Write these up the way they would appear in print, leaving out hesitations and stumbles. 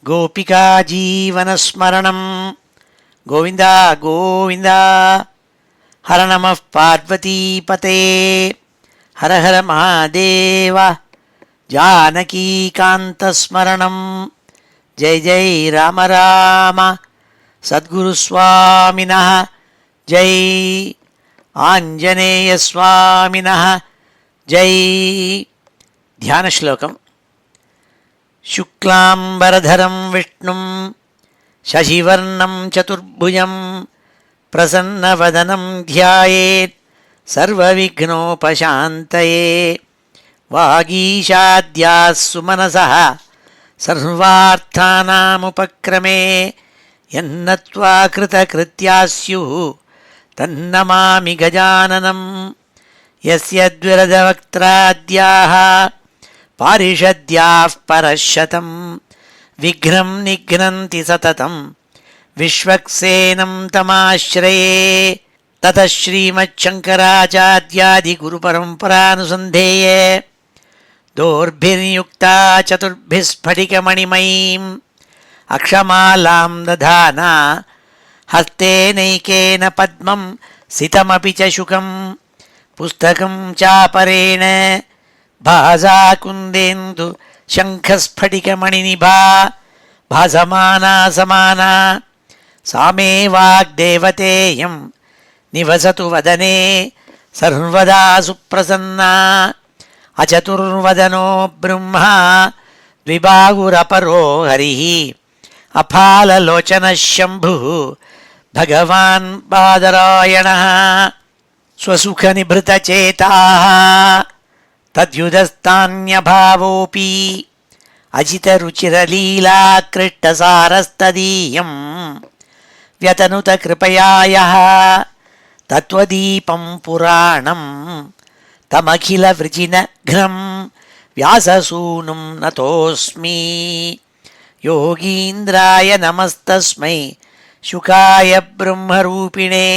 गोपिका जीवनस्मरणं गोविन्द गोविन्द। हर नमः पार्वतीपते हर हर महादेव। जानकीकान्तस्मरणं जय जय राम राम। सद्गुरुस्वामिनः जय, आञ्जनेयस्वामिनः जय। ध्यानश्लोकम्। शुक्लाम्बरधरं विष्णुं शशिवर्णं चतुर्भुजं प्रसन्नवदनं ध्यायेत् सर्वविघ्नोपशान्तये। वागीशाद्याः सुमनसः सर्वार्थानामुपक्रमे यन्नत्वा कृतकृत्याः स्युः तन्नमामि गजाननं। यस्य द्विरदवक्त्राद्याः पारिषद्याः परशतं विघ्नं निघ्नन्ति सततं विश्वक्सेनं तमाश्रये। ततः श्रीमच्छङ्कराचार्यादिगुरुपरम्परानुसन्धेये दोर्भिर्युक्ता चतुर्भिः स्फटिकमणिमयीम् अक्षमालां दधाना हस्तेनैकेन पद्मं सितमपि च शुकं पुस्तकं चापरेण भासा कुन्देन्दु शङ्खस्फटिकमणिनिभा भासमाना समाना। सा मे वाग्देवतेयं निवसतु वदने सर्वदा सुप्रसन्ना। अचतुर्वदनो ब्रह्मा द्विबाहुरपरो हरिः अफाललोचनः शम्भुः भगवान् बादरायणः। स्वसुखनिभृतचेताः तद्युदस्तान्यभावोऽपि अजितरुचिरलीलाकृष्टसारस्तदीयं व्यतनुतकृपया यः तत्त्वदीपं पुराणं तमखिलवृजिनघ्नं व्याससूनुं नतोऽस्मि। योगीन्द्राय नमस्तस्मै शुकाय ब्रह्मरूपिणे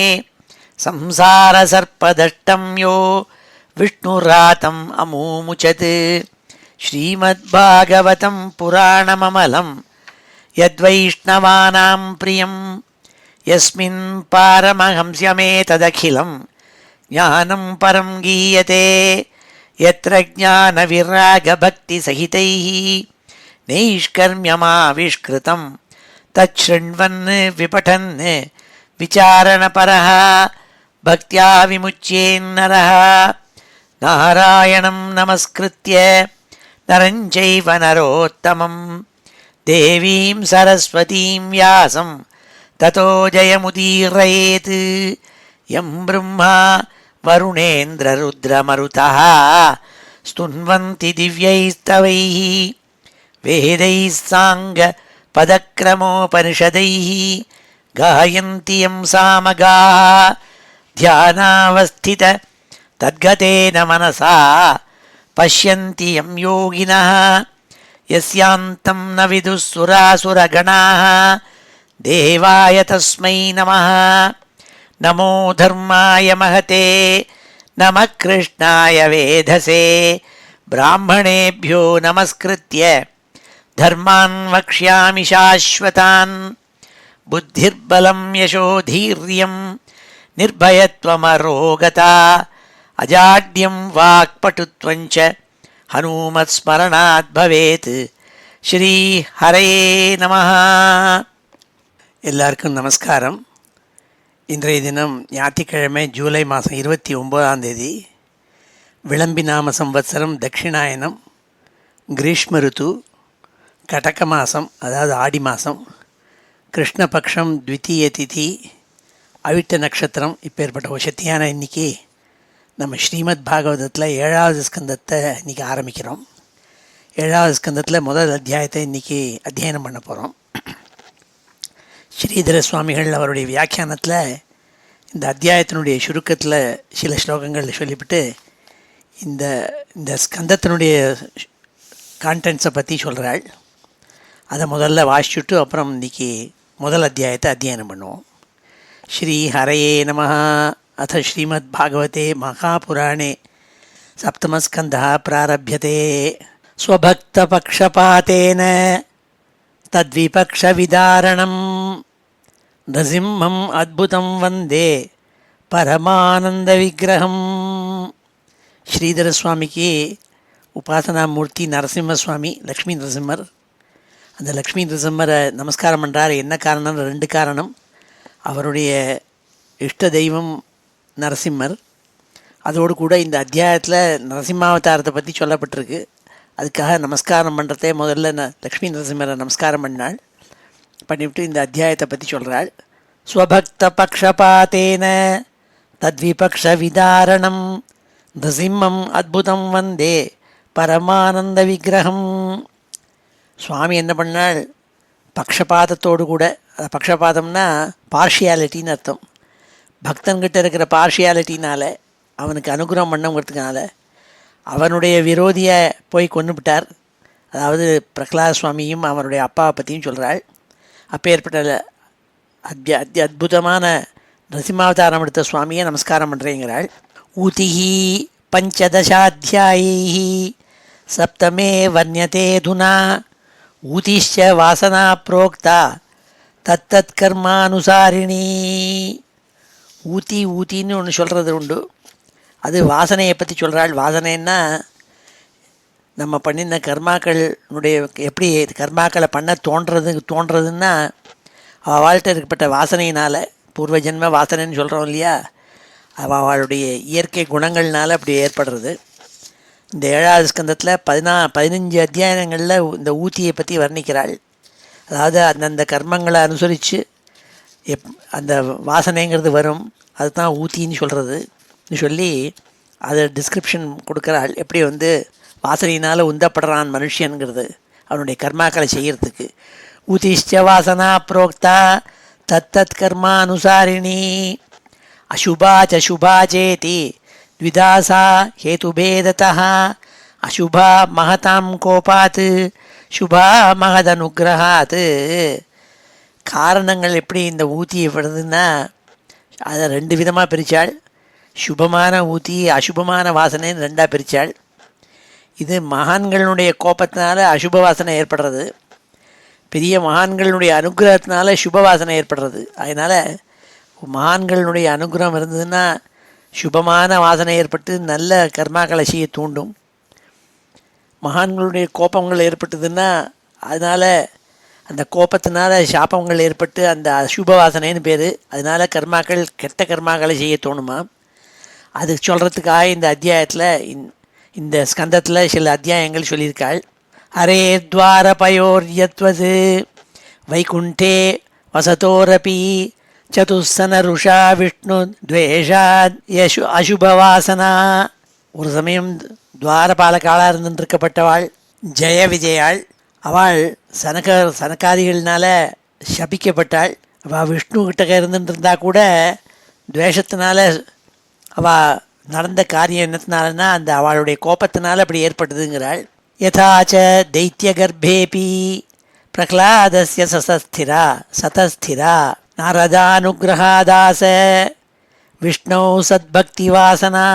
संसारसर्पदष्टं यो विष्णुरातम् अमूमुचत्। श्रीमद्भागवतं पुराणममलं यद्वैष्णवानां प्रियं यस्मिन् पारमहंस्यमेतदखिलं ज्ञानं परं गीयते। यत्र ज्ञानविरागभक्तिसहितैः नैष्कर्म्यमाविष्कृतं तच्छृण्वन् विपठन् विचारणपरः भक्त्या विमुच्येन्नरः। नारायणं नमस्कृत्य नरं चैव नरोत्तमं देवीं सरस्वतीं व्यासं ततो जयमुदीरयेत्। यं ब्रह्मा वरुणेन्द्ररुद्रमरुतः स्तुन्वन्ति दिव्यैस्तवैः वेदैः साङ्गपदक्रमोपनिषदैः गायन्ति यं सामगाः। ध्यानावस्थित तद्गतेन मनसा पश्यन्ति यं योगिनः यस्यान्तं न विदुः सुरासुरगणाः। देवाय तस्मै नमः। नमो धर्माय महते नमः कृष्णाय वेधसे। ब्राह्मणेभ्यो नमस्कृत्य धर्मान् वक्ष्यामि शाश्वतान्। बुद्धिर्बलं यशोधीर्यं निर्भयत्वमरोगता अजाड्यं वाक्पटुत्वं च हनुमत्स्मरणात् भवेत्। श्री हरये நமः. எல்லாருக்கும் நமஸ்காரம். இன்றைய தினம் ஞாயிற்றுக்கிழமை ஜூலை மாதம் 29 விளம்பி நாம சம்வத்சரம் தட்சிணாயனம் கிரீஷ்ம ருத்து கடக மாதம், அதாவது ஆடி மாதம், கிருஷ்ணபக்ஷம் த்விதீய திதி, அவிட்ட நட்சத்திரம். இப்பேற்பட்ட ஒரு சக்தியான இன்றைக்கி நம்ம ஸ்ரீமத் பாகவதத்தில் 7வது ஸ்கந்தத்தை இன்றைக்கி ஆரம்பிக்கிறோம். 7வது ஸ்கந்தத்தில் முதல் அத்தியாயத்தை இன்றைக்கி அத்தியனம் பண்ண போகிறோம். ஸ்ரீதர சுவாமிகள் அவருடைய வியாக்கியானத்தில் இந்த அத்தியாயத்தினுடைய சுருக்கத்தில் சில ஸ்லோகங்கள் சொல்லிவிட்டு இந்த ஸ்கந்தத்தினுடைய கான்டென்ட்ஸை பற்றி சொல்கிறாள். அதை முதல்ல வாசிச்சுட்டு அப்புறம் இன்றைக்கி முதல் அத்தியாயத்தை அத்தியனம் பண்ணுவோம். ஸ்ரீ ஹரயே நமः. அத ஸ்ரீமத் பாகவதே மகாபுராணே சப்தமஸ்கந்தः பிராரப்யதே. ஸ்வபக்தபக்ஷபாதேன தத்விபக்ஷவிதாரணம் நரசிம்மம் அத்புதம் வந்தே பரமானந்த விக்கிரகம். ஸ்ரீதர சுவாமிக்கு உபாசனாமூர்த்தி நரசிம்ம லக்ஷ்மி நரசிம்மர். அந்த லக்ஷ்மி நரசிம்மரை நமஸ்காரம் பண்ணுறார். என்ன காரணம்? ரெண்டு காரணம். அவருடைய இஷ்ட தெய்வம் நரசிம்மர். அதோடு கூட இந்த அத்தியாயத்தில் நரசிம்மாவதாரத்தை பற்றி சொல்லப்பட்டிருக்கு. அதுக்காக நமஸ்காரம் பண்ணுறதே முதல்ல லக்ஷ்மி நரசிம்மரை நமஸ்காரம் பண்ணாள். பண்ணிவிட்டு இந்த அத்தியாயத்தை பற்றி சொல்கிறாள். ஸ்வபக்த பக்ஷபாத்தேன தத்விபக்ஷ விதாரணம் நரசிம்மம் அத்புதம் வந்தே பரமானந்த விக்கிரகம். சுவாமி என்ன பண்ணாள்? பக்ஷபாதத்தோடு கூட, பக்ஷபாதம்னா பார்ஷியாலிட்டின்னு அர்த்தம். பக்தன்கிட்ட இருக்கிற பார்ஷியாலிட்டினால் அவனுக்கு அனுகிரகம் பண்ணுங்கிறதுனால அவனுடைய விரோதியை போய் கொன்னுவிட்டார். அதாவது பிரகலாத சுவாமியும் அவனுடைய அப்பாவை பற்றியும் சொல்கிறாள். அப்பேற்பட்ட அத்புதமான நரசிம்மாவதாரம் எடுத்த சுவாமியை நமஸ்காரம் பண்ணுறேங்கிறாள். ஊதிஹி பஞ்சதசாத்தியாயைஹி சப்தமே வர்ணியதே துனா ஊதிஷ்ச வாசனா புரோக்தா தத்தத் கர்மானுசாரிணி. ஊத்தின்னு ஒன்று சொல்கிறது உண்டு. அது வாசனையை பற்றி சொல்கிறாள். வாசனைன்னா நம்ம பண்ணின கர்மாக்களுடைய எப்படி கர்மாக்களை பண்ண தோன்றதுன்னா அவள்கிட்ட இருக்கப்பட்ட வாசனையினால், பூர்வ ஜென்ம வாசனைன்னு சொல்கிறோம் இல்லையா, அவளுடைய இயற்கை குணங்கள்னால அப்படி ஏற்படுறது. இந்த 7வது ஸ்கந்தத்தில் 15 அத்தியாயங்களில் இந்த ஊத்தியை பற்றி வர்ணிக்கிறாள். அதாவது அந்தந்த கர்மங்களை அனுசரித்து அந்த வாசனைங்கிறது வரும். அதுதான் ஊத்தின்னு சொல்கிறது சொல்லி அதை டிஸ்கிரிப்ஷன் கொடுக்குறாள். எப்படி வாசனையினால் உந்தப்படுறான் மனுஷனுங்கிறது அவனுடைய கர்மாக்களை செய்கிறதுக்கு. ஊதிஷ்ச வாசனா புரோக்தா தத்தத் கர்மா அனுசாரிணி அசுபா சுபா சேதி த்விதாசா ஹேதுபேததः அசுபா மகதாம் கோபாத் சுபா மகதனுகிரகாத். காரணங்கள் எப்படி இந்த ஊத்தியை படுதுன்னா அதை 2 விதமாக பிரித்தாள். சுபமான ஊத்தி, அசுபமான வாசனைன்னு 2ஆக பிரித்தாள். இது மகான்களுடைய கோபத்தினால அசுப வாசனை ஏற்படுறது, பெரிய மகான்களுடைய அனுகிரகத்தினால சுப வாசனை ஏற்படுறது. அதனால் மகான்களுடைய அனுகிரகம் இருந்ததுன்னா சுபமான வாசனை ஏற்பட்டு நல்ல கர்மாக்களை செய்ய தூண்டும். மகான்களுடைய கோபங்கள் ஏற்பட்டதுன்னா அதனால் அந்த கோபத்தினால சாபங்கள் ஏற்பட்டு அந்த அசுப வாசனைன்னு பேர். அதனால் கர்மாக்கள், கெட்ட கர்மாக்களை செய்ய தோணுமா. அது சொல்கிறதுக்காக இந்த அத்தியாயத்தில், இந்த ஸ்கந்தத்தில் சில அத்தியாயங்கள் சொல்லியிருக்காள். ஹரே துவாரபயோர்யத்வது வைகுண்டே வசதோரபி சதுஸ்ஸனருஷா விஷ்ணு துவேஷாத் அசுபவாசனா. ஒரு சமயம் துவாரபாலகாளாக இருந்துருக்கப்பட்டவாள் ஜெய விஜயாள். அவள் சனகாதிகள்னால சபிக்கப்பட்டாள். அவள் விஷ்ணு கிட்டக்க இருந்துருந்தா கூட துவேஷத்தினால அவள் நடந்த காரியம் என்னத்தினாலன்னா அந்த அவளுடைய கோபத்தினால அப்படி ஏற்பட்டதுங்கிறாள். யதாச்ச தைத்திய கர்ப்பேபி பிரகலாதஸ்ய சதஸ்திரா நாரதானுகிரகாதாச விஷ்ணு சத்பக்தி வாசனா.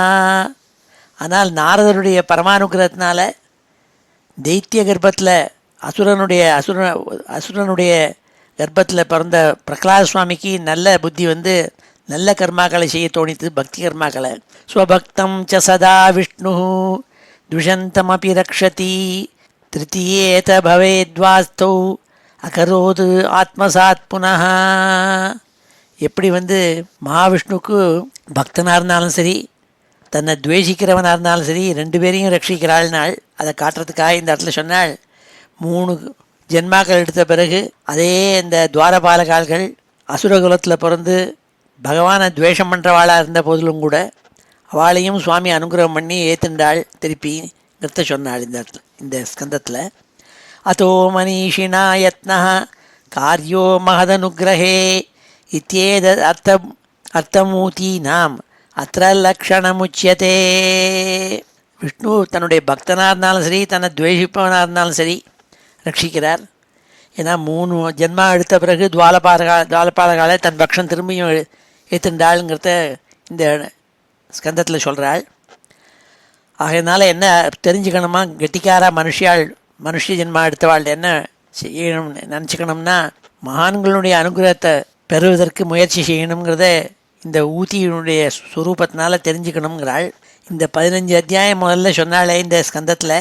ஆனால் நாரதருடைய பரமானுகிரகத்தினால தைத்திய கர்ப்பத்தில் அசுரனுடைய கர்ப்பத்தில் பிறந்த பிரகலாத சுவாமிக்கு நல்ல புத்தி நல்ல கர்மாக்களை செய்ய தோணித்து, பக்தி கர்மாக்களை. ஸ்வபக்தம் ச சதா விஷ்ணு துஷந்தமபி ரக்ஷதி திருத்தீயேத பவேத்வாஸ்தௌ அகரோது ஆத்மசாத் புனः. எப்படி மகாவிஷ்ணுக்கு பக்தனாக இருந்தாலும் சரி, தன்னை துவேஷிக்கிறவனாக இருந்தாலும் சரி, 2 பேரையும் ரட்சிக்கிறாள்னாள். அதை காட்டுறதுக்காக இந்த இடத்துல சொன்னாள். 3 ஜென்மாக்கள் எடுத்த பிறகு அதே இந்த துவாரபாலகால்கள் அசுரகுலத்தில் பிறந்து பகவானை துவேஷம் பண்ணுறவாளாக இருந்த போதிலும் கூட அவளையும் சுவாமி அனுகிரகம் பண்ணி ஏத்துண்டாள் திருப்பிங்கிறத சொன்னாள் இந்த இடத்துல, இந்த ஸ்கந்தத்தில். அதோ மனிஷினா யத்னः காரியோ மகதனுகிரகே இத்யேத அர்த்தமூதீனாம் அத்திர லக்ஷணமுச்சியதே. விஷ்ணு தன்னுடைய பக்தனாக இருந்தாலும் சரி, தன்னை துவேஷிப்பவனாக இருந்தாலும் சரி ரட்சிக்கிறார். ஏன்னா 3 ஜென்மா எடுத்த பிறகு துவாலபாலகால தன் பக்ஷன் திரும்பியும் ஏத்துண்டாளுங்கிறத இந்த ஸ்கந்தத்தில் சொல்கிறாள். ஆகையினால என்ன தெரிஞ்சுக்கணுமா, கெட்டிக்காரா மனுஷ ஜென்மா எடுத்தவாள் என்ன செய்யணும்னு நினச்சிக்கணும்னா மகான்களுடைய அனுகிரகத்தை பெறுவதற்கு முயற்சி செய்யணுங்கிறத இந்த ஊத்தியினுடைய சுரூபத்தினால தெரிஞ்சுக்கணுங்கிறாள். இந்த 15 அத்தியாயம் முதல்ல சொன்னாலே இந்த ஸ்கந்தத்தில்,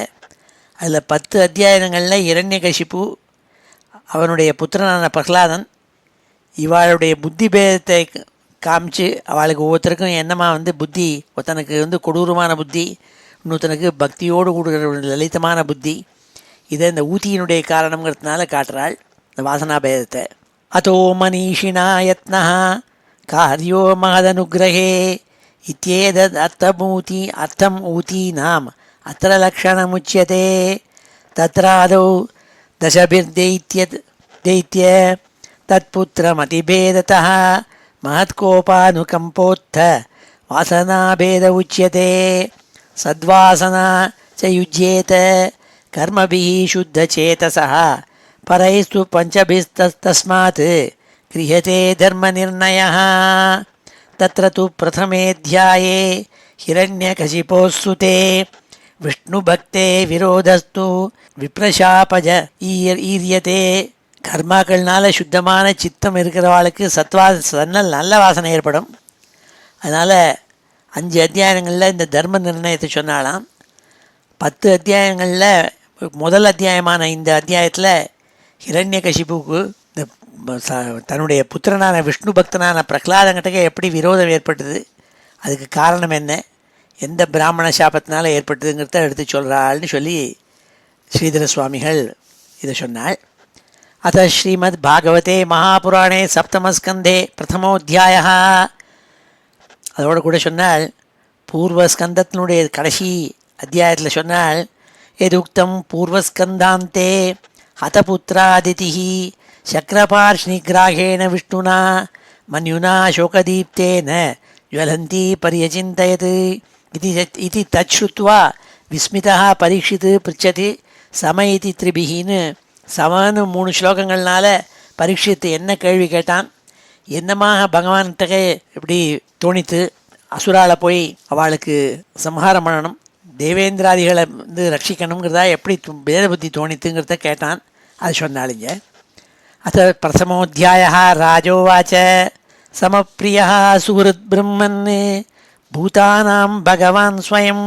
அதில் 10 அத்தியாயங்களில் இரண்யகசிப்பு, அவனுடைய புத்திரனான பிரகலாதன், இவாளுடைய புத்தி பேதத்தை காமிச்சு அவளுக்கு ஒவ்வொருத்தருக்கும் என்னமா புத்தி, ஒருத்தனுக்கு கொடூரமான புத்தி, இன்னொருத்தனுக்கு பக்தியோடு கூடுகிற லலிதமான புத்தி, இதை இந்த ஊத்தியினுடைய காரணங்கிறதுனால காட்டுறாள் இந்த வாசனா பேதத்தை. அதோ மனீஷினா யத்னா காரியோ மகதனுகிரகே இத்யேதத் அர்த்தம் ஊதீனாம் அத்திர லக்ஷணமுச்யதே. தத்ராதௌ தசபிர்தைத்ய தத்புத்திரமதிபேததः மகத்கோபானுகம்போத்த வாசனாபேத உச்யதே. சத்வாசனா ச யுஜ்யேத கர்மபிः शुद्धचेतसः परैस्तु पञ्चभिस्तस्मात् क्रियते धर्मनिर्णयः. तत्र तु प्रथमेऽध्याये हिरण्यकशिपोः सुते विष्णुभक्ते विरोधस्तु विप्रशापज ஈரியதே. கர்மாக்கள்னால சுத்தமான சித்தம் இருக்கிறவாளுக்கு நல்ல வாசனை ஏற்படும். அதனால் 5 அத்தியாயங்களில் இந்த தர்ம நிர்ணயத்தை சொன்னாலாம். 10 அத்தியாயங்களில் முதல் அத்தியாயமான இந்த அத்தியாயத்தில் ஹிரண்யகசிபுக்கு இந்த தன்னுடைய புத்திரனான விஷ்ணு பக்தனான பிரகலாதங்கிட்ட எப்படி விரோதம் ஏற்பட்டது, அதுக்கு காரணம் என்ன, எந்த பிராமண சாபத்தினால ஏற்பட்டதுங்கிறத எடுத்து சொல்கிறாள்னு சொல்லி ஸ்ரீதர சுவாமிகள் இதை சொன்னாள். அத்த ஸ்ரீமத் பாகவதே மகாபுராணே சப்தமஸ்கந்தே பிரதமோத்தியாய. அதோடு கூட சொன்னால் பூர்வஸ்கந்தத்தினுடைய கடைசி அத்தியாயத்தில் சொன்னால், எதுக்தம் பூர்வஸ்கந்தாந்தே ஹதபுத்திராதிதிஹி சக்கரபார்ஷ்ணிகிராகேண விஷ்ணுனா மன்யுனா சோகதீப்தேன ஜ்வலந்தி பரியசிந்தயத் இது தச்ருத்வா விஸ்மிதா பரீட்சித் பிருச்சதி சம இதி த்ரிபிஹின்னு சமன்னு 3 ஸ்லோகங்கள்னால பரீட்சித்து என்ன கேள்வி கேட்டான், என்னமாக பகவான்கிட்ட எப்படி தோணித்து அசுரால போய் அவளுக்கு சம்ஹாரம் பண்ணணும், தேவேந்திராதிகளை ரட்சிக்கணுங்கிறதா எப்படி பேத புத்தி தோணித்துங்கிறத கேட்டான். அது சொன்னாலிங்க. அத்த பிரதமோத்தியாய ராஜோவாச்ச சமப்பிரிய சுஹൃத் பிரம்மன் பூதானாம் பகவான் ஸ்வயம்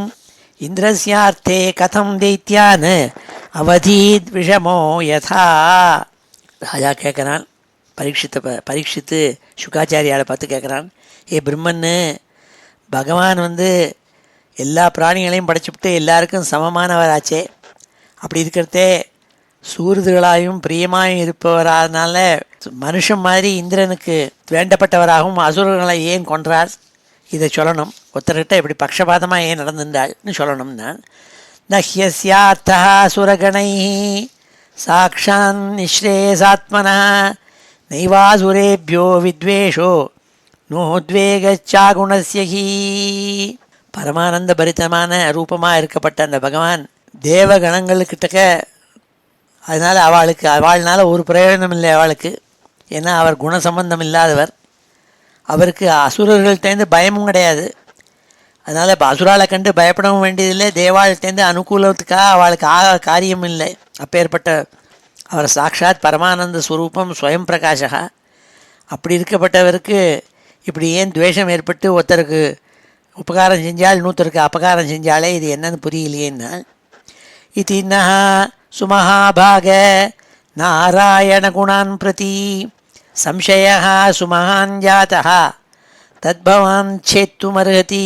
இந்திரஸ்யார்த்தே கதம் தைத்யான் அவதீத் விஷமோ யதா. ராஜா கேட்குறான், பரீட்சித்து சுகாச்சாரியாவை பார்த்து கேட்குறான், ஏ பிரம்மன்னு, பகவான் எல்லா பிராணிகளையும் படைச்சுவிட்டு எல்லாருக்கும் சமமானவராச்சே, அப்படி இருக்கிறதே சூருதுகளாயும் பிரியமாயும் இருப்பவரானால மனுஷன் மாதிரி இந்திரனுக்கு வேண்டப்பட்டவராகவும் அசுரர்களை ஏன் கொன்றார், இதை சொல்லணும். ஒருத்தர்கிட்ட இப்படி பக்ஷபாதமாக ஏன் நடந்துட்டாள்னு சொல்லணும்னா, நஹ்யஸ்யார்த்தா சுரகணை சாக்ஷான் நிஸ்ரேசாத்மனா நைவாசுரேபியோ வித்வேஷோ நோத்வேகாகுணஸ்யஹி. பரமானந்த பரிதமான ரூபமாக இருக்கப்பட்ட அந்த பகவான் தேவகணங்களுக்கிட்டக்க, அதனால் அவள்னால ஒரு பிரயோஜனம் இல்லை அவளுக்கு. ஏன்னா அவர் குணசம்பந்தம் இல்லாதவர், அவருக்கு அசுரர்கள்டேருந்து பயமும் கிடையாது. அதனால் இப்போ அசுராலை கண்டு பயப்படவும் வேண்டியதில்லை, தேவாள்கிட்டேருந்து அனுகூலத்துக்காக அவளுக்கு காரியம் இல்லை. அப்பேற்பட்ட அவர் சாட்சாத் பரமானந்த ஸ்வரூபம் ஸ்வயம் பிரகாஷகா. அப்படி இருக்கப்பட்டவருக்கு இப்படி ஏன் துவேஷம் ஏற்பட்டு ஒருத்தருக்கு உபகாரம் செஞ்சால் இன்னொருத்தருக்கு அபகாரம் செஞ்சாலே இது என்னன்னு புரியலையேன்னா, இது இன்னஹ சுமஹாபாக நாராயண குணான் பிரதி சம்சய சுமஹான் ஜாதः தத்பவான் சேத்துமர்ஹதி.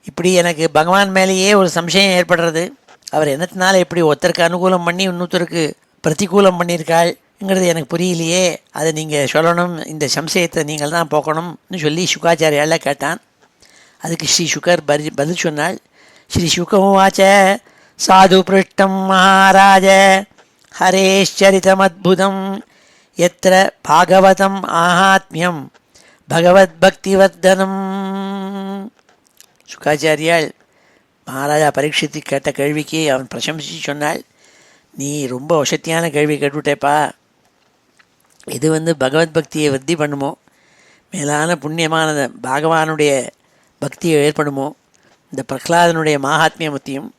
இப்படி எனக்கு பகவான் மேலேயே ஒரு சம்சயம் ஏற்படுறது, அவர் என்னத்தினால இப்படி ஒருத்தருக்கு அனுகூலம் பண்ணி இன்னொருத்தருக்கு பிரதிகூலம் பண்ணியிருக்காள்ங்கிறது எனக்கு புரியலையே, அதை நீங்கள் சொல்லணும், இந்த சம்சயத்தை நீங்கள் தான் போக்கணும்னு சொல்லி சுகாச்சாரியால் கேட்டான். அதுக்கு ஸ்ரீ சுகர் பதில் சொன்னாள். ஸ்ரீ சுகமுவாச்ச சாது பிருஷ்டம் மகாராஜ ஹரேஷ்சரிதமத்புதம் எத்திர பாகவதம் ஆஹாத்மியம் பகவத் பக்திவர்தனம். சுகாச்சாரியால் மகாராஜா பரீட்சித்து கேட்ட கேள்விக்கு அவன் பிரசம்சித்து சொன்னாள், நீ ரொம்ப வசத்தியான கேள்வி கேட்டுவிட்டேப்பா. இது பகவத் பக்தியை விருத்தி பண்ணுமோ, மேலான புண்ணியமானது பகவானுடைய பக்தியை ஏற்படுமோ, இந்த பிரகலாதனுடைய மகாத்மியமத்தையும்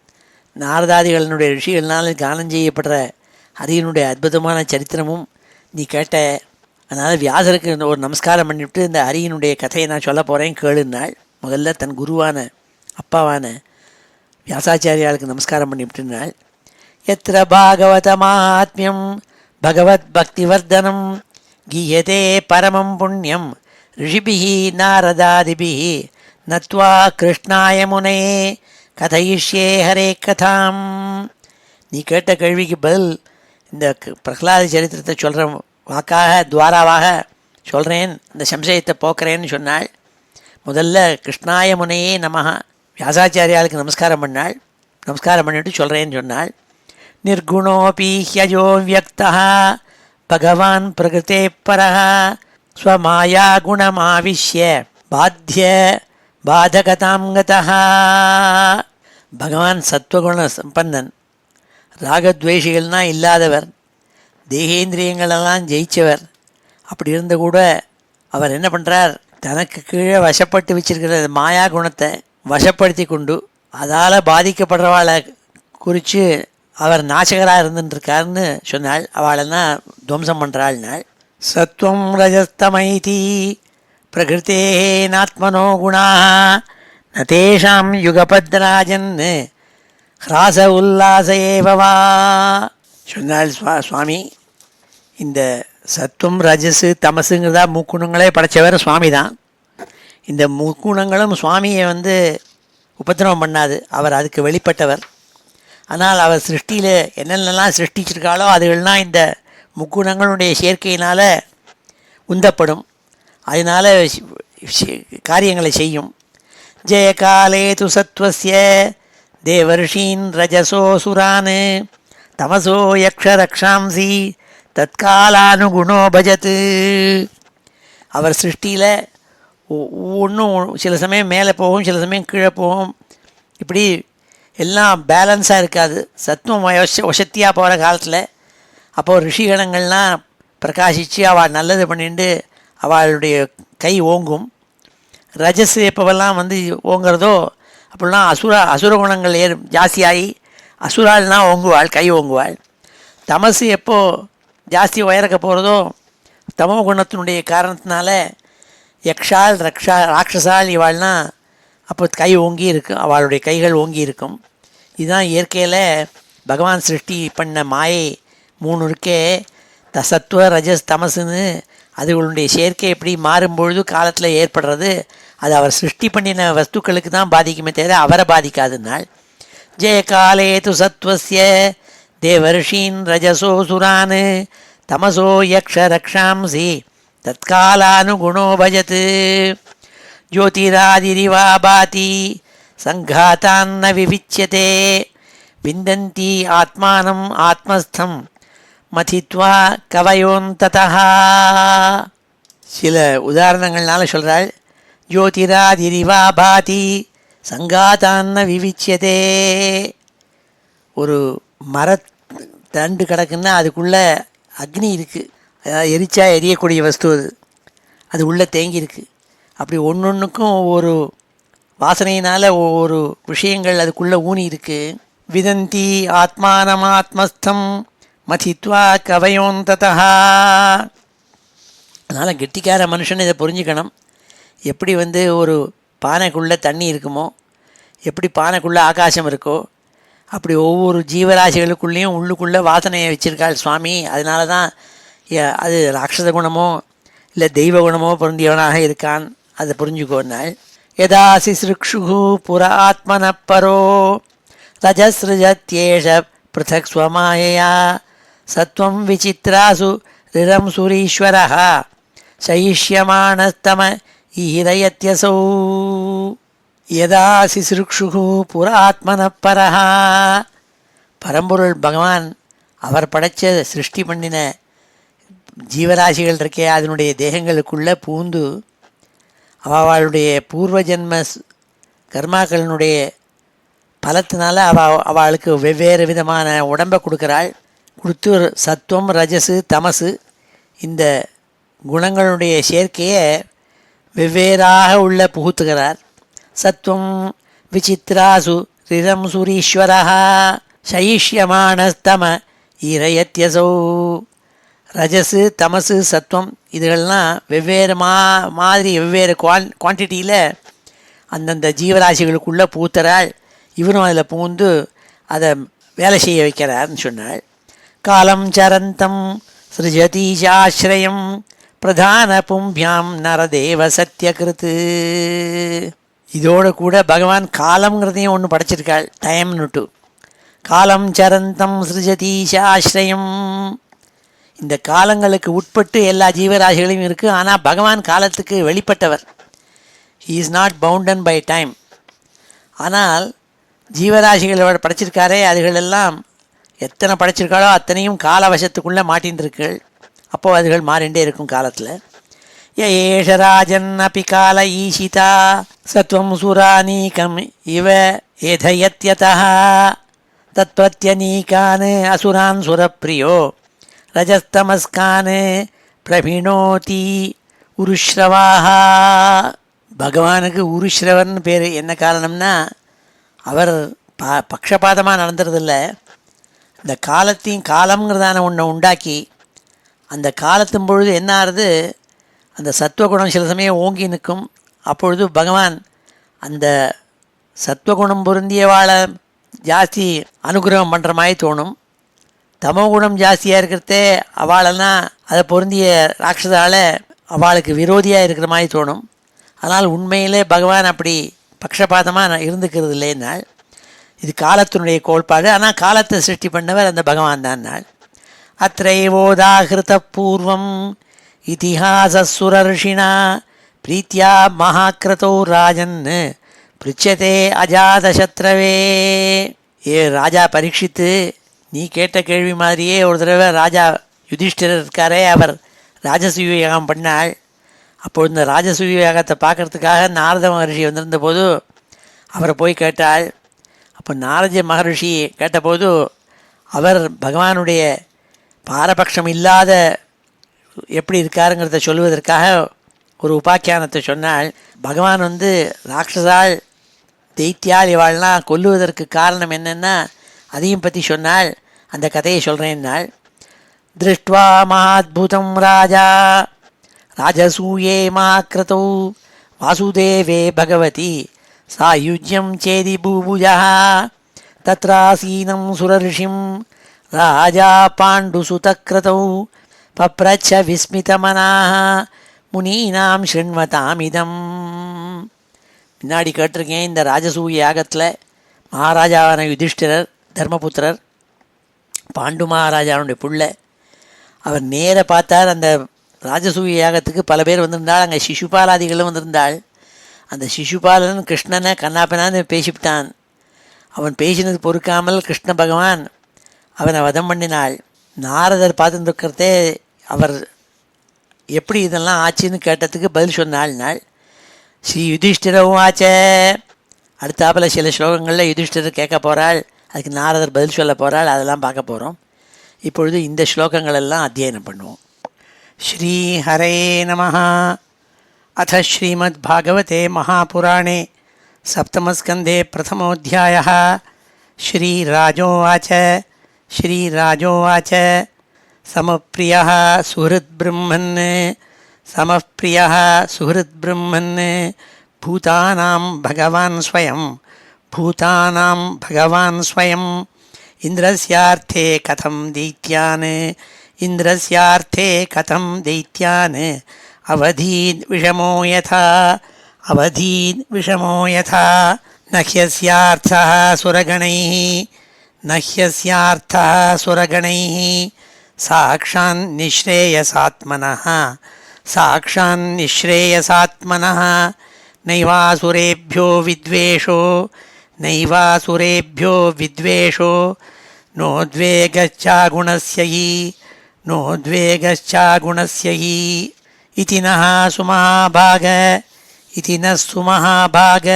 நாரதாதிகளினுடைய ரிஷிகள்னால் கானம் செய்யப்படுற ஹரியனுடைய அற்புதமான சரித்திரமும் நீ கேட்ட. அதனால் வியாசருக்கு ஒரு நமஸ்காரம் பண்ணிவிட்டு இந்த ஹரியனுடைய கதையை நான் சொல்ல போகிறேன் கேளுன்னாள். முதல்ல தன் குருவான அப்பாவான வியாசாச்சாரியாளுக்கு நமஸ்காரம் பண்ணிவிட்டுனாள். எத்திர பாகவத மாத்மியம் பகவத் பக்திவர்தனம் கீயதே பரமம் புண்ணியம் ரிஷிபிஹி நாரதாதிபிஹி நத்வா கிருஷ்ணாய முனையே கதையிஷ்யே ஹரே கதாம். நீ கேட்ட கேள்விக்கு பதில் இந்த பிரகலாத சரித்திரத்தை சொல்கிற வாக்காக துவாராவாக சொல்கிறேன், இந்த சம்சயத்தை போக்குறேன்னு சொன்னாள். முதல்ல கிருஷ்ணாய முனையே நமஹ வியாசாச்சாரியாளுக்கு நமஸ்காரம் பண்ணாள். நமஸ்காரம் பண்ணிவிட்டு சொல்கிறேன்னு சொன்னாள். நிர்குணோபி ஹ்யஜோ வியக்தா பகவான் பிரகிருதே பரஹ ஸ்வமாயா குணமாவிஷ்ய பாத்திய பாதகதாம் கதஹ. பகவான் சத்வகுண சம்பன்னன், ராகத்வேஷிகள்னால் இல்லாதவர், தேகேந்திரியங்களெல்லாம் ஜெயித்தவர். அப்படி இருந்த கூட அவர் என்ன பண்ணுறார், தனக்கு கீழே வசப்பட்டு வச்சிருக்கிற மாயா குணத்தை வசப்படுத்தி கொண்டு அதால் பாதிக்கப்படுறவாளை குறித்து அவர் நாசகராக இருந்துருக்காருன்னு சொன்னாள். அவளெல்லாம் துவம்சம் பண்ணுறாள்னாள். சத்வம் ரஜஸ்தமைதி பிரகிருத்தே நாத்மனோ குணா நதேஷாம் யுகபத்ராஜன் ஹ்ராச உல்லாச ஏவவா சொன்னாள். சுவாமி, இந்த சத்துவம் ரஜஸு தமசுங்கிறதா முக்குணங்களே படைத்தவர் சுவாமி தான். இந்த முக்குணங்களும் சுவாமியை உபத்திரவம் பண்ணாது, அவர் அதுக்கு வெளிப்பட்டவர். ஆனால் அவர் சிருஷ்டியில் என்னென்னலாம் சிருஷ்டிச்சிருக்காளோ அதுகள்லாம் இந்த முக்குணங்களுடைய சேர்க்கையினால் உந்தப்படும், அதனால் காரியங்களை செய்யும். ஜெயகாலே து சத்வஸ்ய தேவர்ஷீன் ரஜசோ சுரான் தமசோ யக்ஷ ரக்ஷாம்சி தற்காலானுகுணோ பஜத்து. அவர் சிருஷ்டியில் ஒன்றும் சில சமயம் மேலே போகும், சில சமயம் கீழே போகும், இப்படி எல்லாம் பேலன்ஸாக இருக்காது. சத்துவம் வசத்தியாக போகிற காலத்தில் அப்போது ரிஷிகணங்கள்லாம் பிரகாசித்து அவள் நல்லது பண்ணிட்டு அவளுடைய கை ஓங்கும். ரஜஸ் எப்போவெல்லாம் ஓங்கிறதோ அப்படிலாம் அசுர குணங்கள் ஜாஸ்தியாகி அசுரால்னால் ஓங்குவாள், கை ஓங்குவாள். தமசு எப்போது ஜாஸ்தி உயரக்க போகிறதோ தமோ குணத்தினுடைய காரணத்தினால யக்ஷால் ராட்சசால் இவாள்னால் அப்போ கை ஓங்கி இருக்கும், அவளுடைய கைகள் ஓங்கி இருக்கும். இதுதான் இயற்கையில் பகவான் சிருஷ்டி பண்ண மாயை 3 இருக்கே, சத்துவ ரஜஸ் தமசுன்னு. அதுகளுடைய சேர்க்கை எப்படி மாறும்பொழுது காலத்தில் ஏற்படுறது, அது அவர் சிருஷ்டி பண்ணின வஸ்துக்களுக்கு தான் பாதிக்குமே தவிர அவரை பாதிக்காதுன்னாள். ஜெயகாலே து சத்வஸ்ய தேவர்ஷீன் ரஜசோ சுரான் தமசோ யக்ஷ ரக்ஷாம்சி தற்காலானுகுணோ பஜத். ஜோதிராதிரிவா பாதி சங்காத்தான்ன விவிச்யதே விந்தந்தி ஆத்மானம் ஆத்மஸ்தம் மதித்வா கவயோந்ததஹ. சில உதாரணங்கள்னால சொல்கிறாள். ஜோதிராதிரிவா பாதி சங்காத்தான்ன விவிச்யதே. ஒரு மரத்தண்டு கிடக்குன்னா அதுக்குள்ளே அக்னி இருக்குது, அதாவது எரிச்சா எரியக்கூடிய வஸ்து, அது உள்ளே தேங்கியிருக்கு. அப்படி ஒன்றொன்றுக்கும் ஒவ்வொரு வாசனையினால் ஒவ்வொரு விஷயங்கள் அதுக்குள்ளே ஊனி இருக்குது. விதந்தி ஆத்மானமாத்மஸ்தம் மதித்வா கவயோந்ததா. அதனால் கெட்டிக்கார மனுஷன் இதை புரிஞ்சுக்கணும். எப்படி ஒரு பானைக்குள்ளே தண்ணி இருக்குமோ, எப்படி பானைக்குள்ளே ஆகாசம் இருக்கோ, அப்படி ஒவ்வொரு ஜீவராசிகளுக்குள்ளேயும் உள்ளுக்குள்ளே வாசனையை வச்சுருக்காள் சுவாமி. அதனால தான் அது ராட்சத குணமோ இல்லை தெய்வ குணமோ பொருந்தியவனாக இருக்கான், அதை புரிஞ்சுக்கோன்னாள். யதாசி சிருக்ஷு புற ஆத்மன பரோ ரஜஸ்ருஜத்யேஷ பிருதக் ஸ்வமாயயா சத்வம் விசித்ராசு ரிரம் சுரீஸ்வரः சயிஷ்யமானஸ்தம ஈரயத்யசௌ. யதாசி சிருக்ஷு புற ஆத்மன பரஹ. பரம்பொருள் பகவான் அவர் படைச்ச சிருஷ்டி பண்ணின ஜீவராசிகள் இருக்கே, அதனுடைய தேகங்களுக்குள்ளே பூந்து அவளுடைய பூர்வ ஜென்ம கர்மாக்களினுடைய பலத்தினால அவளுக்கு வெவ்வேறு விதமான உடம்பை கொடுக்குறாள். கொடுத்து சத்துவம் ரஜசு தமசு இந்த குணங்களுடைய சேர்க்கையை வெவ்வேறாக உள்ள புகுத்துகிறார். சத்வம் விசித்ராசு ரிரம் சுரீஸ்வரः சயிஷ்யமானஸ்தம ஈரயத்யசௌ. ரஜஸு தமசு சத்வம் இதுகள்லாம் வெவ்வேறு மாதிரி வெவ்வேறு குவான்டிட்டியில் அந்தந்த ஜீவராசிகளுக்குள்ளே பூத்தரால் இவரும் அதில் பூந்து அதை வேலை செய்ய வைக்கிறார்னு சொன்னாள். காலம் சரந்தம் சிருஜதீஷாஸ்ரயம் பிரதான பும்பியாம் நரதேவ சத்யகிருத்து. இதோடு கூட பகவான் காலம்ங்கிறதையும் ஒன்று படைச்சிருக்காள், டைம்னுட்டு. காலம் சரந்தம் சிருஜதீஷாஸ்ரயம். இந்த காலங்களுக்கு உட்பட்டு எல்லா ஜீவராசிகளையும் இருக்குது. ஆனால் பகவான் காலத்துக்கு வெளிப்பட்டவர். He is not bounded by time. ஆனால் ஜீவராசிகளோட படைச்சிருக்காரே அதுகளெல்லாம் எத்தனை படைச்சிருக்காளோ அத்தனையும் காலவசத்துக்குள்ளே மாட்டின்றிருக்கள். அப்போது அதுகள் மாறிண்டே இருக்கும் காலத்தில். ஏஷராஜன் அப்பி கால ஈஷிதா சத்வம் சுரானீகம் இவ ஏதயத்யதா தத்வத்யனீகான் அசுரான் சுரப்பிரியோ ரஜஸ்தமஸ்கான் பிரபிணோதி உருஷ்ரவாக. பகவானுக்கு உருஷ்ரவன் பேர். என்ன காரணம்னா அவர் பக்ஷபாதமாக நடந்துறதில்ல. இந்த காலத்தையும் காலம்ங்கிறதான ஒன்றை உண்டாக்கி அந்த காலத்தும் பொழுது என்ன ஆகுது, அந்த சத்துவகுணம் சில சமயம் ஓங்கி நிற்கும். அப்பொழுது பகவான் அந்த சத்துவகுணம் பொருந்தியவாளை ஜாஸ்தி அனுகிரகம் பண்ணுற மாதிரி தோணும். தமோகுணம் ஜாஸ்தியாக இருக்கிறதே அவளெல்லாம் அதை பொருந்திய ராட்சதால் அவளுக்கு விரோதியாக இருக்கிற மாதிரி தோணும். ஆனால் உண்மையிலே பகவான் அப்படி பக்ஷபாதமாக இருந்துக்கிறது இல்லைன்னாள். இது காலத்தினுடைய கோட்பாடு. ஆனால் காலத்தை சிருஷ்டி பண்ணவர் அந்த பகவான் தான் நாள். அத்ரைவோதாகிருத பூர்வம் இதிஹாசசுரர்ஷினா பிரீத்தியா மகாக்கிரதோ ராஜன் பிருச்சதே அஜாதசத்ரவே. ஏ ராஜா பரீட்சித்து, நீ கேட்ட கேள்வி மாதிரியே ஒரு தடவை ராஜா யுதிஷ்டிரர் இருக்காரே, அவர் ராஜசூய யாகம் பண்ணாள். அப்போது இந்த ராஜசூய யாகத்தை பார்க்குறதுக்காக நாரத மகர்ஷி வந்திருந்த போது அவரை போய் கேட்டாள். அப்போ நாரத மகர்ஷி கேட்டபோது அவர் பகவானுடைய பாரபட்சம் இல்லாத எப்படி இருக்காருங்கிறத சொல்லுவதற்காக ஒரு உபாக்கியானத்தை சொன்னாள். பகவான் ராட்சசாள் தைத்தியாள் இவாள்லாம் கொல்லுவதற்கு காரணம் என்னென்னா அதையும் பற்றி சொன்னாள். அந்த கதையை சொல்கிறேன்னாள். திருஷ்டுவா மகாத்புதம் ராஜா ராஜசூயே மகாக்கிருதௌ வாசுதேவே பகவதி சாயுஜ்யம் சேதி பூபுஜா தத்ராசீனம் சுரர்ஷிம் ராஜா பாண்டுசுதக்ரதௌ பப்ரச்ச விஸ்மிதமனாக முனீனாம் ஸ்ருண்வதாமிதம். முன்னாடி கேட்டிருக்கேன், இந்த ராஜசூய யாகத்தில் மகாராஜாவான யுதிஷ்டிரர் தர்மபுத்திரர் பாண்டு மகாராஜாவுடைய புள்ள. அவர் நேர பார்த்தார். அந்த ராஜசூய யாகத்துக்கு பல பேர் வந்திருந்தாள். அங்கே சிசுபாலாதிகளும் வந்திருந்தாள். அந்த சிசுபாலன் கிருஷ்ணனை கண்ணாப்பனான்னு பேசிவிட்டான். அவன் பேசினது பொறுக்காமல் கிருஷ்ண பகவான் அவனை வதம் பண்ணினாள். நாரதர் பார்த்துருக்கிறதே அவர் எப்படி இதெல்லாம் ஆச்சுன்னு கேட்டதுக்கு பதில் சொன்னாள். ஸ்ரீ யுதிஷ்டிரவும் ஆச்ச. அடுத்தாப்பில் சில ஸ்லோகங்களில் யுதிஷ்டிரர் கேட்க போகிறாள், அதுக்கு நாரதர் பதில் சொல்ல போகிறாள். அதெல்லாம் பார்க்க போகிறோம். இப்பொழுது இந்த ஸ்லோகங்களெல்லாம் அத்தியனம் பண்ணுவோம். ஸ்ரீ ஹரே நமः. அத ஸ்ரீமத் பாகவதே மகாபுராணே சப்தமஸ்கந்தே பிரதமோऽध्यायः. ஸ்ரீராஜோவாச்ச. ஸ்ரீராஜோவாச்ச समप्रियः सुहृद्ब्रह्मन् समप्रियः सुहृद्ब्रह्मन् भूतानां भगवान् स्वयं भूतानां भगवान् स्वयं इन्द्रस्यार्थे कथं दैत्यान् इन्द्रस्यार्थे कथं दैत्यान् अवधीन् विषमो यथा अवधीन् विषमो यथा न ह्यस्यार्थः सुरगणैः न ह्यस्यार्थः सुरगणैः साक्षान्निःश्रेयसात्मनः साक्षान्निःश्रेयसात्मनः नैवासुरेभ्यो विद्वेषो नैवासुरेभ्यो विद्वेषो नोद्वेगश्चागुणस्य हि नोद्वेगश्चागुणस्य हि इति नः सुमहाभाग इति नः सुमहाभाग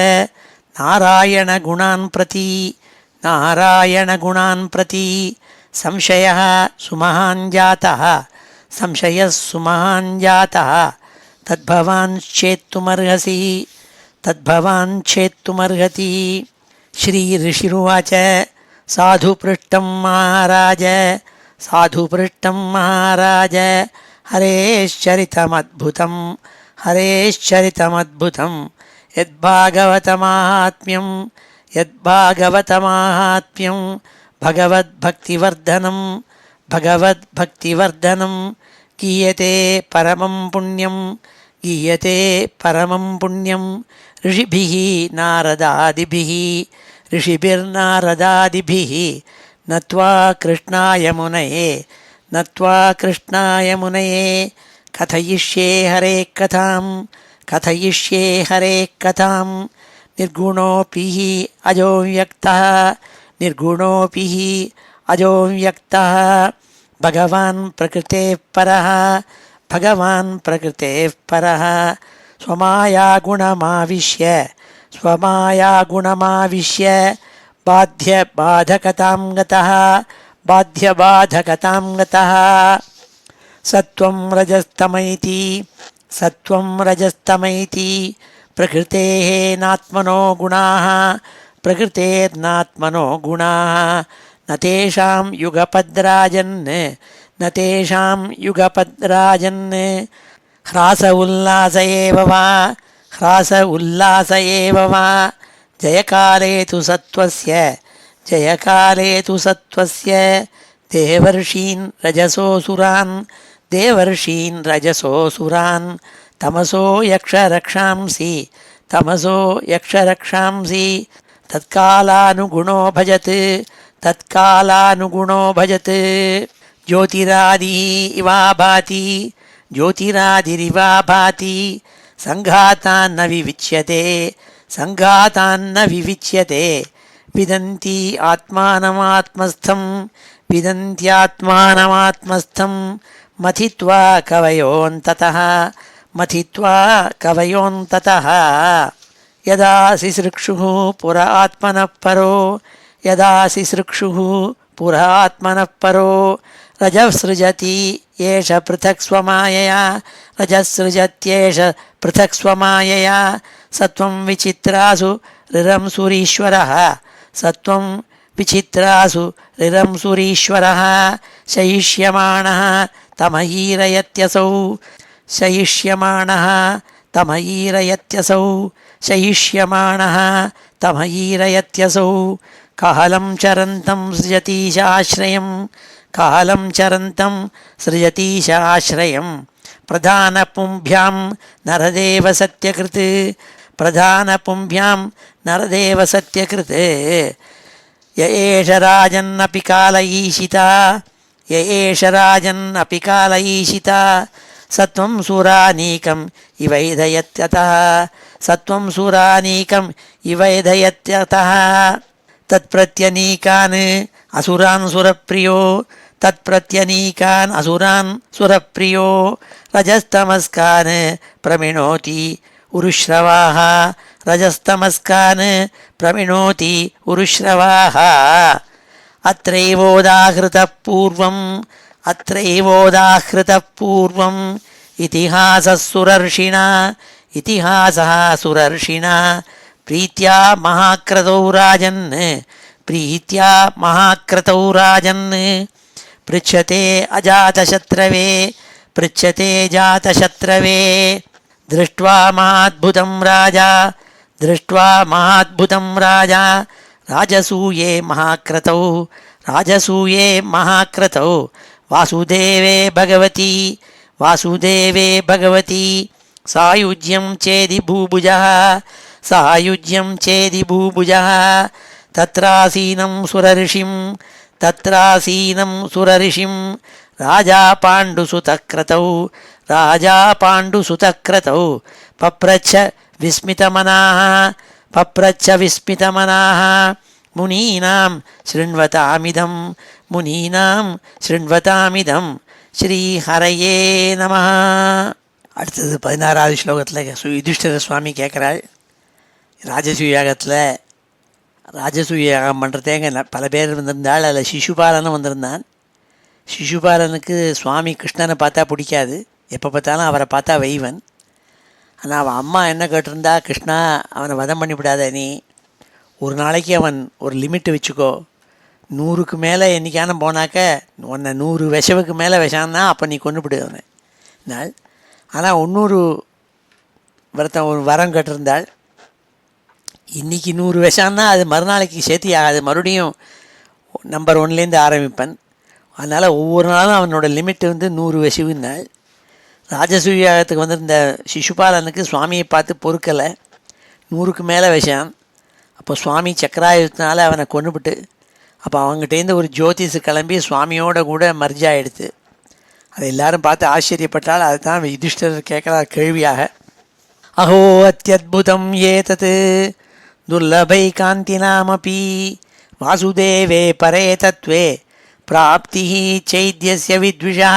नारायणगुणान् प्रति संशयः सुमहान् जातः संशयः सुमहान् जातः तद्भवान् चेत्तुमर्हति. श्री ऋषिरुवाच. साधु पृष्टं महाराज साधुपृष्टं महाराज हरेश्चरितमद्भुतं हरेश्चरितमद्भुतं यद्भागवतमाहात्म्यं यद्भागवतमाहात्म्यं भगवद्भक्तिवर्धनं भगवद्भक्तिवर्धनं गीयते परमं पुण्यं गीयते परमं पुण्यं ऋषिभिः नारदादिभिः ऋषिभिर्नारदादिभिः नत्वा कृष्णाय मुनये नत्वा कृष्णाय मुनये कथयिष्ये हरे कथां कथयिष्ये हरे कथां निर्गुणोऽपि हि अजो व्यक्तः निर्गुणोऽपि हि अजो व्यक्तः भगवान् प्रकृतेः परः भगवान् प्रकृतेः परः स्वमायागुणमाविश्य स्वमायागुणमाविश्य बाध्यबाधकतां गतः बाध्यबाधकतां गतः सत्वं रजस्तमैति सत्वं रजस्तमैति प्रकृतेः नात्मनो गुणाः प्रकृतेर्नात्मनो गुणाः न तेषां युगपद्राजन् न तेषां युगपद्राजन् ह्रास उल्लास एव वा ह्रास उल्लास एव वा जयकाले तु सत्त्वस्य जयकाले तु सत्त्वस्य देवर्षीन् रजसोऽसुरान् देवर्षीन् रजसोऽसुरान् तमसो यक्षरक्षांसि तमसो यक्षरक्षांसि तत्कालानुगुणो भजत् तत्कालानुगुणो भजत् ज्योतिरादिः इवा भाति ज्योतिरादिरिवा भाति सङ्घातान्न विविच्यते सङ्घातान्न विविच्यते विदन्ति आत्मानमात्मस्थं विदन्त्यात्मानमात्मस्थं मथित्वा कवयोऽन्ततः मथित्वा कवयोऽन्ततः यदा सिसृक्षुः पुर आत्मनः परो यदा सिसृक्षुः पुर आत्मनः परो रजः सृजति एष पृथक् स्वमायया रजः सृजत्येष पृथक् स्वमायया सत्वं विचित्रासु ऋरंसुरीश्वरः सत्वं विचित्रासु ऋरंसुरीश्वरः शयिष्यमाणः तमहीरयत्यसौ शयिष्यमाणः तमहीरयत्यसौ शयिष्यमाणः तमहीरयत्यसौ कालं चरन्तं सृजतीशाश्रयं कालं चरन्तं सृजतीशाश्रयं प्रधानपुंभ्यां नरदेव सत्यकृत् प्रधानपुंभ्यां नरदेव सत्यकृत् य एष राजन्नपि काल ईशिता य एष राजन्नपि काल ईशिता सत्वं सुरानीकम् इवैधयत्यतः सत्वं सुरानीकम् इवैधयत्यतः तत्प्रत्यनीकान् असुरान् सुरप्रियो तत्प्रत्यनीकान् असुरान् सुरप्रियो रजस्तमस्कान् प्रमिणोति उरुश्रवाः रजस्तमस्कान् प्रमिणोति उरुश्रवाः अत्रैवोदाहृतः पूर्वम् अत्रैवोदाहृतः पूर्वम् इतिहासः सुरर्षिणा इतिहासः सुरर्षिणा प्रीत्या महाक्रतौ राजन् प्रीत्या महाक्रतौ राजन् पृच्छते अजातशत्रवे पृच्छते जातशत्रवे दृष्ट्वा महाद्भुतं राजा दृष्ट्वा महाद्भुतं राजा राजसूये महाक्रतौ राजसूये महाक्रतौ वासुदेवे भगवती वासुदेवे भगवती सायुज्यं चेदि भूभुजः सायुज्यं चेदि भूभुजः तत्रासीनं सुरऋषिं तत्रासीनं सुरऋषिं राजा पाण्डुसुतक्रतौ राजा पाण्डुसुतक्रतौ पप्रच्छ विस्मितमनाः पप्रच्छ विस्मितमनाः मुनीनां शृण्वतामिदं मुनीनां शृण्वतामिदं ஸ்ரீஹரையே நமஹ. அடுத்தது 16வது ஸ்லோகத்தில் யுதிஷ்டிர சுவாமி கேட்குறாள், ராஜசூய யாகத்தில் ராஜசூய யாகம் பண்ணுறதேங்க பல பேர் வந்திருந்தாள். அதில் சிசுபாலனும் வந்திருந்தான். சிசுபாலனுக்கு சுவாமி கிருஷ்ணனை பார்த்தா பிடிக்காது, எப்போ பார்த்தாலும் அவரை பார்த்தா வைவன். ஆனால் அவன் அம்மா என்ன கேட்டிருந்தா, கிருஷ்ணா அவனை வதம் பண்ணிவிடாத, நீ ஒரு நாளைக்கு அவன் ஒரு லிமிட்டு வச்சுக்கோ, 100க்கு மேலே என்றைக்கான போனாக்க உன்னை 100 விஷவுக்கு மேலே விஷான்னா அப்போ நீ கொண்டுபிடு அவனை நாள். ஆனால் 300 ஒருத்தன் ஒரு வரம் கட்டிருந்தாள். இன்றைக்கி 100 விஷான்னா அது மறுநாளைக்கு சேர்த்தி ஆகாது, மறுபடியும் நம்பர் 1லேருந்து ஆரம்பிப்பேன். அதனால் ஒவ்வொரு நாளும் அவனோட லிமிட்டு வந்து 100 விஷவுன்னாள். ராஜசூயாகத்துக்கு வந்திருந்த சிசுபாலனுக்கு சுவாமியை பார்த்து பொறுக்கலை, 100க்கு மேலே விஷம். அப்போ சுவாமி சக்கராயுதத்தினால அவனை கொண்டுபிட்டு அப்போ அவங்ககிட்டேருந்து ஒரு ஜோதிஷு கிளம்பி சுவாமியோட கூட மர்ஜ் ஆகிடுது. அதை எல்லாரும் பார்த்து ஆச்சரியப்பட்டால் அதை தான் யுதிஷ்டர் கேட்குறார் கேள்வியாக. அஹோ அத்தியுதம் ஏதத் துர்லபை காந்தினாமபி வாசுதேவே பரே தத்வே பிராப்தி சைத்யஸ்ய வித்விஷா.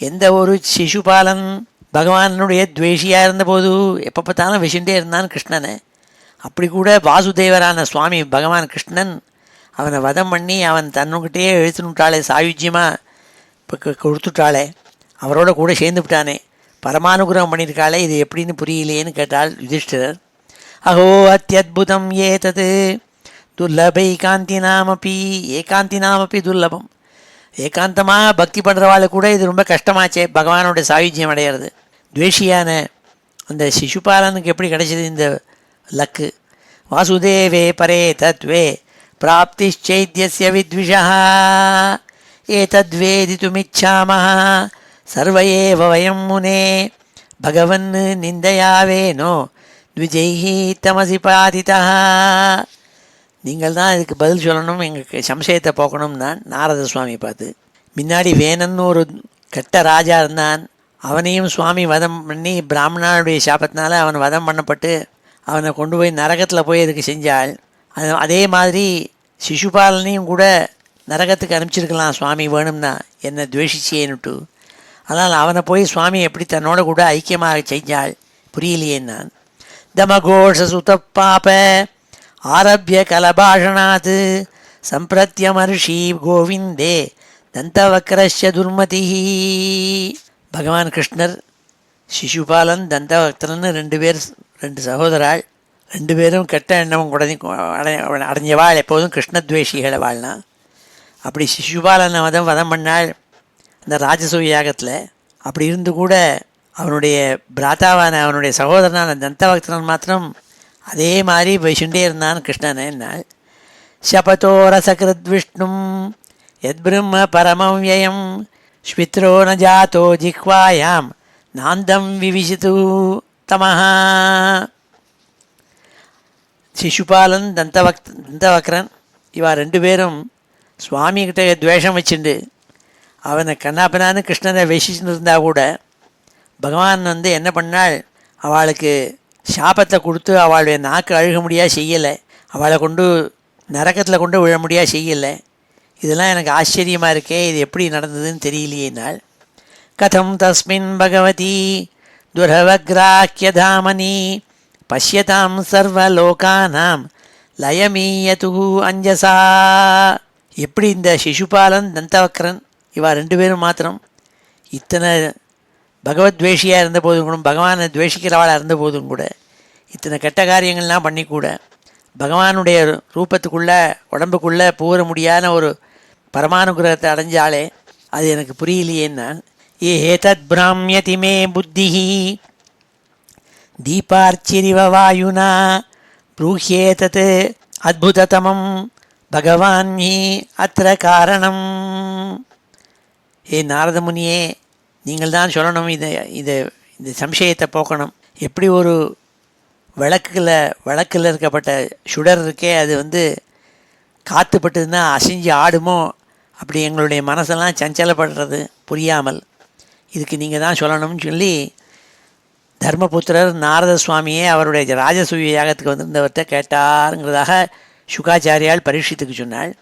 எந்த ஒரு சிசுபாலன் பகவானுடைய துவேஷியாக இருந்தபோது எப்போ பார்த்தாலும் விஷண்டே இருந்தான் கிருஷ்ணனை, அப்படி கூட வாசுதேவரான சுவாமி பகவான் கிருஷ்ணன் அவனை வதம் பண்ணி அவன் தன்னுக்கிட்டே எழுத்துனுட்டாளே, சாயுஜ்யமாக இப்போ கொடுத்துட்டாளே, அவரோட கூட சேர்ந்து விட்டானே, பரமானுகிரகம் பண்ணியிருக்காளே, இது எப்படின்னு புரியலையேன்னு கேட்டாள் யுதிஷ்டிரர். அஹோ அத்தியுதம் ஏதத் துர்லபை ஏகாந்தினாமப்பி, ஏகாந்தினாமப்பி துர்லபம். ஏகாந்தமாக பக்தி பண்ணுறவாள் கூட இது ரொம்ப கஷ்டமாச்சே பகவானோட சாயுஜ்யம் அடையிறது. துவேஷியான அந்த சிசுபாலனுக்கு எப்படி கிடைச்சிது இந்த லக்கு? வாசுதேவே பரே தத்வே பிராப்திச்சைத்யஸ்ய வித்விஷா ஏதத்வேதிதுமிச்சாமஹ சர்வ ஏவ வயம் முனே பகவன் நிந்தயாவேனோ த்விஜைஹி தமசி பாதிதா. நீங்கள் தான் இதுக்கு பதில் சொல்லணும், எங்கள் சம்சயத்தை போக்கணும்னா நாரத சுவாமி பார்த்து. முன்னாடி வேணன்னு ஒரு கெட்ட ராஜா இருந்தான், அவனையும் சுவாமி வதம் பண்ணி பிராமணனுடைய சாபத்தினால அவன் வதம் பண்ணப்பட்டு அவனை கொண்டு போய் நரகத்தில் போய் இதுக்கு செஞ்சாள். அதே மாதிரி சிசுபாலனையும் கூட நரகத்துக்கு அனுப்பிச்சிருக்கலாம் சுவாமி வேணும்னா, என்னை துவேஷிச்சேன்னுட்டு. அதனால் அவனை போய் சுவாமி எப்படி தன்னோட கூட ஐக்கியமாக செஞ்சாள் புரியலையே. நான் தமகோஷ சுதப்பாப ஆரபிய கலபாஷணாத் சம்பிரத்யமர்ஷி கோவிந்தே தந்தவக்ரஸ்ய துர்மதி. பகவான் கிருஷ்ணர், சிசுபாலன், தந்தவக்தரன்னு 2 சகோதராள். 2 பேரும் கெட்ட எண்ணமும் அடைஞ்சவாள், எப்போதும் கிருஷ்ணத்வேஷிகளை வாழ்னா. அப்படி சிசுபாலனை வதம் பண்ணாள் அந்த ராஜசூய யாகத்தில். அப்படி இருந்து கூட அவனுடைய பிராத்தாவான அவனுடைய சகோதரனான தந்தவக்தரன் மாத்திரம் அதே மாதிரி வைசுண்டே இருந்தான் கிருஷ்ணன். என்னால் சபதோ ரசகிருத் விஷ்ணும் யத் பிரம்ம பரமம் வியம் ஸ்வித்ரோ ந ஜாத்தோ ஜிஹ்வாயாம் நாந்தம் விவிசித்து தமஹா. சிசுபாலன் தந்தவக்ரன் இவா 2 பேரும் சுவாமிகிட்ட துவேஷம் வச்சுண்டு அவனை கண்ணாப்பனான்னு கிருஷ்ணனை வேஷிச்சுன்னு இருந்தால் கூட பகவான் என்ன பண்ணாள், அவளுக்கு சாபத்தை கொடுத்து அவளுடைய நாக்கு அழுக முடியாது செய்யலை, அவளை கொண்டு நரக்கத்தில் கொண்டு விழ முடியாது செய்யலை. இதெல்லாம் எனக்கு ஆச்சரியமாக இருக்கே, இது எப்படி நடந்ததுன்னு தெரியலையேனால். கதம் தஸ்மின் பகவதி துரவக்ராக்கியதாமனி பஷ்யதாம் சர்வலோகானாம் லயமீயது அஞ்சசா. எப்படி இந்த சிசுபாலன் தந்தவக்ரன் இவா 2 பேரும் மாத்திரம் இத்தனை பகவத்வேஷியாக இருந்த போதும் கூட, பகவானை துவேஷிக்கிறவாளாக இருந்த போதும் கூட, இத்தனை கெட்ட காரியங்கள்லாம் பண்ணி கூட பகவானுடைய ரூபத்துக்குள்ளே உடம்புக்குள்ளே பூர முடியாத ஒரு பரமானுகிரகத்தை அடைஞ்சாலே, அது எனக்கு புரியலையேன்னா. ஏதத் பிராமியதி மே புத்தி தீபார்ச்சிரிவ வாயுனா ப்ரூஹ்யேதத் அத்புததமம் பகவான் ஹி அத்திர காரணம். நாரத முனியே, நீங்கள் தான் சொல்லணும், இந்த சம்சயத்தை போக்கணும். எப்படி ஒரு விளக்கில் இருக்கப்பட்ட சுடர் இருக்கே, அது காற்றுப்பட்டதுன்னா அசைஞ்சு ஆடுமோ, அப்படி எங்களுடைய மனசெல்லாம் சஞ்சலப்படுறது புரியாமல், இதுக்கு நீங்கள் தான் சொல்லணும்னு சொல்லி தர்மபுத்திரர் நாரத சுவாமியே அவருடைய ராஜசூய யாகத்துக்கு வந்திருந்தவர்கிட்ட கேட்டாருங்கிறதாக சுகாச்சாரியால் பரீட்சித்துக்கு சொன்னாள்.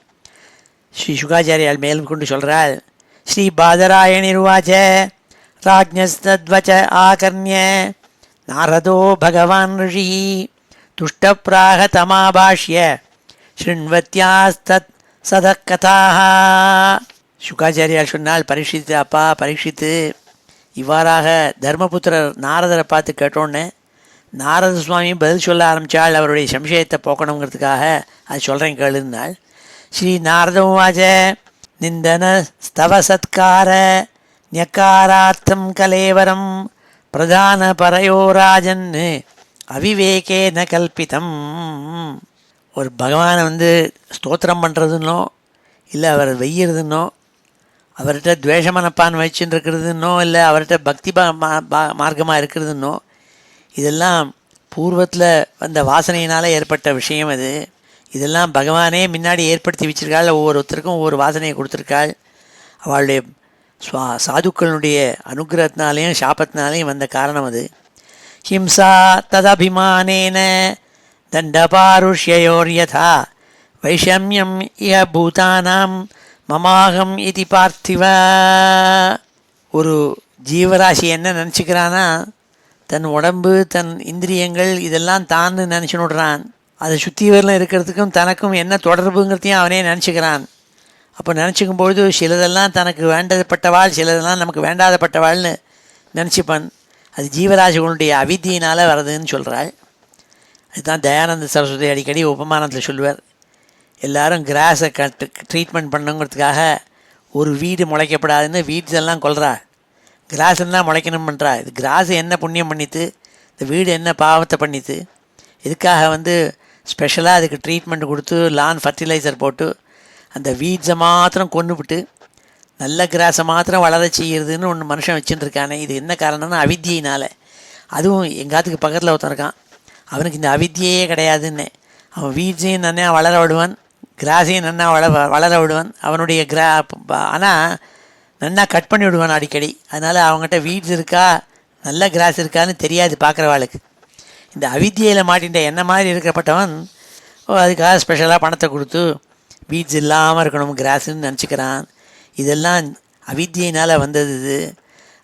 ஸ்ரீ சுகாச்சாரியால் மேலும் கொண்டு சொல்கிறாள். ஸ்ரீ பாதராயணிர்வாச்ச ராஜ்ஞஸ்தத்வச்ச ஆகர்ணிய நாரதோ பகவான் ரிஷி துஷ்டப்ராக தமாபாஷ்ய ஸ்ருண்வத்யாஸ்தத் சதக்கதாக. சுகாச்சாரியால் சொன்னால், பரீட்சித்து, அப்பா பரீட்சித்து, இவ்வாறாக தர்மபுத்திரர் நாரதரை பார்த்து கேட்டோன்னே நாரத சுவாமி பதில் சொல்ல ஆரம்பித்தாள் அவருடைய சம்சயத்தை போக்கணுங்கிறதுக்காக. அது சொல்கிறேன் கேளுந்தாள். ஸ்ரீ நாரதமுவாச்ச நிந்தன ஸ்தவ சத்கார ஞகாரார்த்தம் கலேவரம் பிரதான பரயோராஜன் அவிவேகேன கல்பிதம். ஒரு பகவானை ஸ்தோத்திரம் பண்ணுறதுன்னோ இல்லை அவரை வெய்யறதுன்னோ அவர்கிட்ட துவேஷ மனப்பான் வச்சுன்னு இருக்கிறதுன்னோ இல்லை அவர்கிட்ட பக்தி மார்க்கமாக இருக்கிறதுன்னோ இதெல்லாம் பூர்வத்தில் வந்த வாசனையினால் ஏற்பட்ட விஷயம் அது. இதெல்லாம் பகவானே முன்னாடி ஏற்படுத்தி வச்சிருக்காள். ஒவ்வொருத்தருக்கும் ஒவ்வொரு வாசனையை கொடுத்துருக்காள். அவளுடைய சாதுக்களுடைய அனுகிரகத்தினாலேயும் சாபத்தினாலேயும் வந்த காரணம் அது. ஹிம்சா ததபிமானேன தண்டபாருஷ்யோர்யதா வைஷமியம் இஹ பூதானாம் மமாகம் இது பார்த்திவ. ஒரு ஜீவராசி என்ன நினச்சிக்கிறான்னா தன் உடம்பு தன் இந்திரியங்கள் இதெல்லாம் தான் நினச்சி விடுறான். அதை சுற்றி வரலாம் இருக்கிறதுக்கும் தனக்கும் என்ன தொடர்புங்கிறதையும் அவனே நினச்சிக்கிறான். அப்போ நினச்சிக்கும்பொழுது சிலதெல்லாம் தனக்கு வேண்டப்பட்டவாள் சிலதெல்லாம் நமக்கு வேண்டாதப்பட்டவாள்னு நினச்சிப்பான். அது ஜீவராசிகளுடைய அவித்தியினால் வர்றதுன்னு சொல்கிறாள். அதுதான் தயானந்த சரஸ்வதி அடிக்கடி உபமானத்தில் சொல்லுவார். எல்லோரும் கிராஸை ட்ரீட்மெண்ட் பண்ணுங்கிறதுக்காக ஒரு வீடு முளைக்கப்படாதுன்னு வீட்ஸ் எல்லாம் கொள்கிறாள். கிராஸ் எல்லாம் முளைக்கணும் பண்ணுறா. இது கிராஸ் என்ன புண்ணியம் பண்ணித்து, இந்த வீடு என்ன பாவத்தை பண்ணித்து, இதுக்காக ஸ்பெஷலாக அதுக்கு ட்ரீட்மெண்ட் கொடுத்து லான் ஃபர்டிலைசர் போட்டு அந்த வீட்ஸை மாத்திரம் கொண்டுவிட்டு நல்ல கிராஸை மாத்திரம் வளர செய்கிறதுன்னு ஒன்று மனுஷன் வச்சுட்டுருக்கானே. இது என்ன காரணம்னா அவித்தியினால். அதுவும் எங்காத்துக்கு பக்கத்தில் ஒருத்தன் இருக்கான், அவனுக்கு இந்த அவித்தியே கிடையாதுன்னு. அவன் வீட்ஸையும் நன்னா வளர விடுவான், கிராஸையும் நன்னா வளர விடுவான். அவனுடைய ஆனால் நன்னா கட் பண்ணி விடுவான் அடிக்கடி. அதனால் அவங்ககிட்ட வீட்ஸ் இருக்கா நல்ல கிராஸ் இருக்கான்னு தெரியாது பார்க்குறவாளுக்கு. இந்த அவித்தியில் மாட்டின்ற என்ன மாதிரி இருக்கப்பட்டவன் அதுக்காக ஸ்பெஷலாக பணத்தை கொடுத்து வீட்ஸ் இல்லாமல் இருக்கணும் கிராஸுன்னு நினச்சிக்கிறான். இதெல்லாம் அவித்தியினால் வந்தது இது.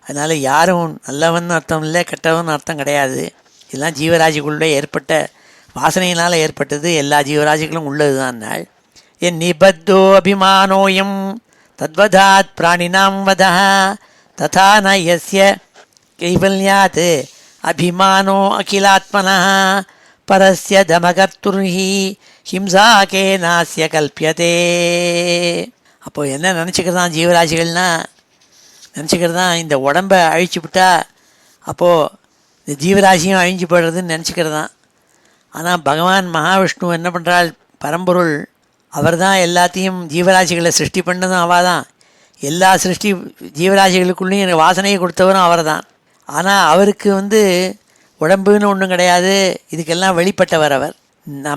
அதனால் யாரும் நல்லவன் அர்த்தம் இல்லை, கெட்டவன் அர்த்தம் கிடையாது. இதெல்லாம் ஜீவராசிகளுடைய ஏற்பட்ட வாசனையினால் ஏற்பட்டது. எல்லா ஜீவராசிகளும் உள்ளது தான். என் நிபத்தோ அபிமானோயம் தத்வதாத் பிராணினாம் வதா ததா ந யஸ்ய கைவல்யாத் அபிமானோ அகிலாத்மனா பரஸ்ய தமகர்த்துர்ஹி ஹிம்சாக்கே நாஸ்ய கல்பியதே. அப்போது என்ன நினச்சிக்கிறதான் ஜீவராசிகள்னால் நினச்சிக்கிறதான் இந்த உடம்பை அழிச்சு விட்டா அப்போது இந்த ஜீவராசியும் அழிஞ்சு போடுறதுன்னு நினச்சிக்கிறதான். ஆனால் பகவான் மகாவிஷ்ணு என்ன பண்ணுறாள், பரம்பொருள் அவர் தான் எல்லாத்தையும் ஜீவராசிகளை சிருஷ்டி பண்ணதும் அவள் தான். எல்லா சிருஷ்டி ஜீவராசிகளுக்குள்ளேயும் எனக்கு வாசனையை கொடுத்தவரும் அவர் தான். ஆனால் அவருக்கு உடம்புன்னு ஒன்றும் கிடையாது, இதுக்கெல்லாம் வெளிப்பட்டவர் அவர்.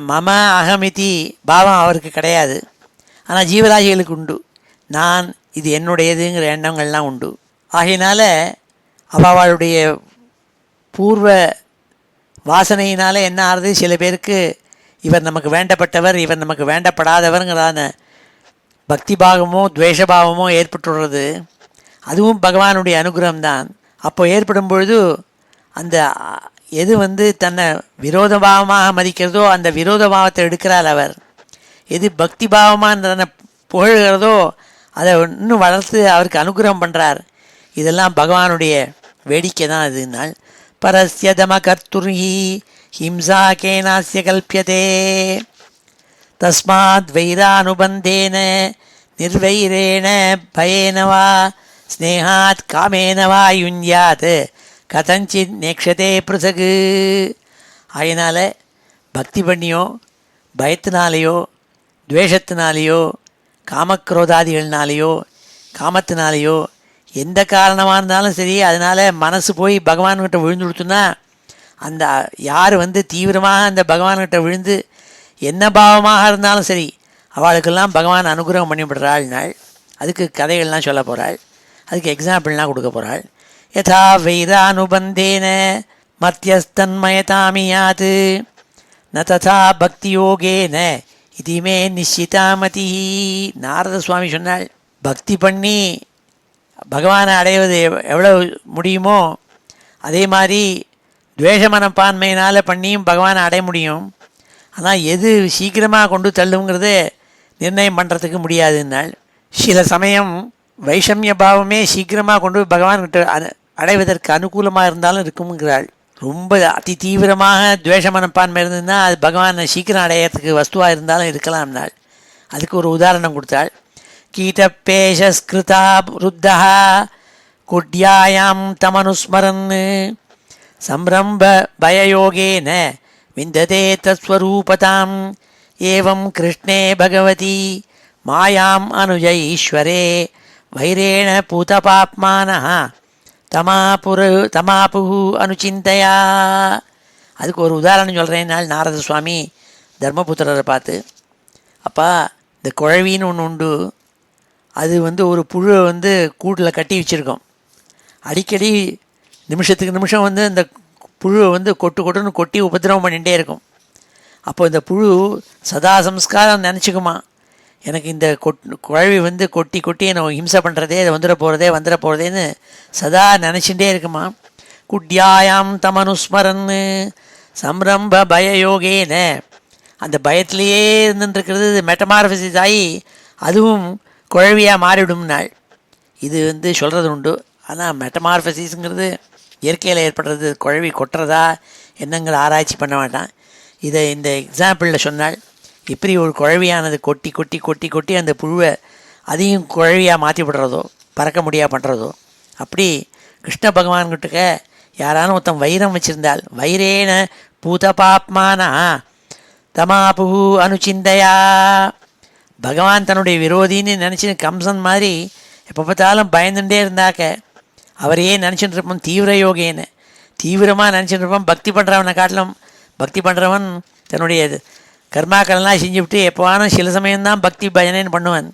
மம அகமிதி பாவம் அவருக்கு கிடையாது. ஆனால் ஜீவராசிகளுக்கு உண்டு, நான் இது என்னுடையதுங்கிற எண்ணங்கள்லாம் உண்டு. ஆகையினால அவளுடைய பூர்வ வாசனையினால் என்ன ஆறுது, சில பேருக்கு இவர் நமக்கு வேண்டப்பட்டவர் இவர் நமக்கு வேண்டப்படாதவருங்கிறான பக்தி பாவமோ துவேஷபாவமோ ஏற்பட்டுடுறது. அதுவும் பகவானுடைய அனுகிரகம்தான். அப்போ ஏற்படும் பொழுது அந்த எது தன்னை விரோதபாவமாக மதிக்கிறதோ அந்த விரோதபாவத்தை எடுக்கிறார் அவர். எது பக்தி பாவமாக தன்னை புகழ்கிறதோ அதை இன்னும் வளர்த்து அவருக்கு அனுகிரகம் பண்ணுறார். இதெல்லாம் பகவானுடைய வேடிக்கை தான். அதுனால் பரஸ்ய தம கர்த்துர்ஹி ஹிம்சா கேனாஸ்ய கல்பியதே தஸ்மாத் வைரானுபந்தேன நிர்வைரேண பயேனவா ஸ்னேகாத் காமேனவா யுஞ்யாத் கதஞ்சித் நேக்ஷதே பிருசகு. அதனால் பக்தி பண்ணியோ பயத்தினாலேயோ துவேஷத்தினாலேயோ காமக்ரோதாதிகள்னாலேயோ காமத்தினாலேயோ எந்த காரணமாக இருந்தாலும் சரி, அதனால் மனசு போய் பகவான்கிட்ட விழுந்து கொடுத்துன்னா அந்த யார் தீவிரமாக அந்த பகவான்கிட்ட விழுந்து என்ன பாவமாக இருந்தாலும் சரி அவளுக்கெல்லாம் பகவான் அனுகிரகம் பண்ணிவிடுறாள். நாள் அதுக்கு கதைகள்லாம் சொல்ல போகிறாள், அதுக்கு எக்ஸாம்பிள்லாம் கொடுக்க போகிறாள். யதா வைரானுபந்தேன மத்தியஸ்தன்மயதாமியாத் ந ததா பக்தி யோகேன இதுமே நிச்சிதாமதி. நாரத சுவாமி சொன்னாள், பக்தி பண்ணி பகவானை அடைவது எவ்வளோ முடியுமோ அதே மாதிரி துவேஷ மனப்பான்மையினால் பண்ணியும் பகவானை அடைய முடியும். ஆனால் எது சீக்கிரமாக கொண்டு தள்ளுங்கிறத நிர்ணயம் பண்ணுறதுக்கு முடியாதுன்னாள். சில சமயம் வைஷமிய பாவமே சீக்கிரமாக கொண்டு பகவான்கிட்ட அடைவதற்கு அனுகூலமாக இருந்தாலும் இருக்குங்கிறாள். ரொம்ப அதி தீவிரமாக துவேஷ மனப்பான்மை இருந்ததுன்னா அது பகவானை சீக்கிரம் அடையிறதுக்கு வஸ்துவாக இருந்தாலும் இருக்கலாம்னாள். அதுக்கு ஒரு உதாரணம் கொடுத்தாள். கீட்டப்பேஷஸ்கிருதா ருத்தா குட்யாயாம் தமனுஸ்மரன் சம்ரம்ப பயயோகேன விந்ததே தஸ்வரூபதாம் ஏவம் கிருஷ்ணே பகவதி மாயாம் அனுஜ ஈஸ்வரே வைரேண பூதபாப்மானः தமாபுகு அனுச்சிந்தையா. அதுக்கு ஒரு உதாரணம் சொல்கிறேன்னால் நாரத சுவாமி தர்மபுத்திரரை பார்த்து, அப்பா இந்த குழவின்னு ஒன்று உண்டு, அது ஒரு புழுவை கூட்டில் கட்டி வச்சுருக்கோம். அடிக்கடி நிமிஷத்துக்கு நிமிஷம் அந்த புழுவை கொட்டுன்னு கொட்டி உபத்திரவம் பண்ணிகிட்டே இருக்கும். அப்போ இந்த புழு சதா சம்ஸ்காரம் நினச்சிக்குமா, எனக்கு இந்த குழவி கொட்டி கொட்டி என்னை ஹிம்சை பண்ணுறதே, அது வந்துட போகிறதேன்னு சதா நினச்சிட்டே இருக்குமா. குட்யாயாம் தமனுஸ்மரன்னு சம்ரம்ப பயயோகேன, அந்த பயத்திலேயே இருந்துட்டுருக்கிறது மெட்டமார்ஃபிசிஸ் ஆகி அதுவும் குழவியாக மாறிவிடும்னாள். இது சொல்கிறது உண்டு. ஆனால் மெட்டமார்ஃபசிஸுங்கிறது இயற்கையில் ஏற்படுறது, குழவி கொட்டுறதா என்னங்கிற ஆராய்ச்சி பண்ண மாட்டான். இதை இந்த எக்ஸாம்பிளில் சொன்னால், இப்படி ஒரு குழவியானது கொட்டி கொட்டி கொட்டி கொட்டி அந்த புழுவை அதையும் குழவியாக மாற்றி விடுறதோ, பறக்க முடியாது பண்ணுறதோ. அப்படி கிருஷ்ண பகவான்கிட்ட யாரானும் ஒருத்தன் வைரம் வச்சுருந்தால், வைரேன பூதபாப்மானா தமாபுகு அனுச்சிந்தையா, பகவான் தன்னுடைய விரோதின்னு நினச்சி கம்சன் மாதிரி எப்போ பார்த்தாலும் பயந்துட்டே இருந்தாக்க அவரையே நினச்சிட்டு இருப்போம். தீவிர யோகேன்னு தீவிரமாக நினச்சிட்டு இருப்போம். பக்தி பண்ணுறவனை காட்டிலும் பக்தி பண்ணுறவன் தன்னுடைய கர்மாக்கள்லாம் செஞ்சுவிட்டு எப்போவானும் சில சமயம்தான் பக்தி பஜனைன்னு பண்ணுவான்.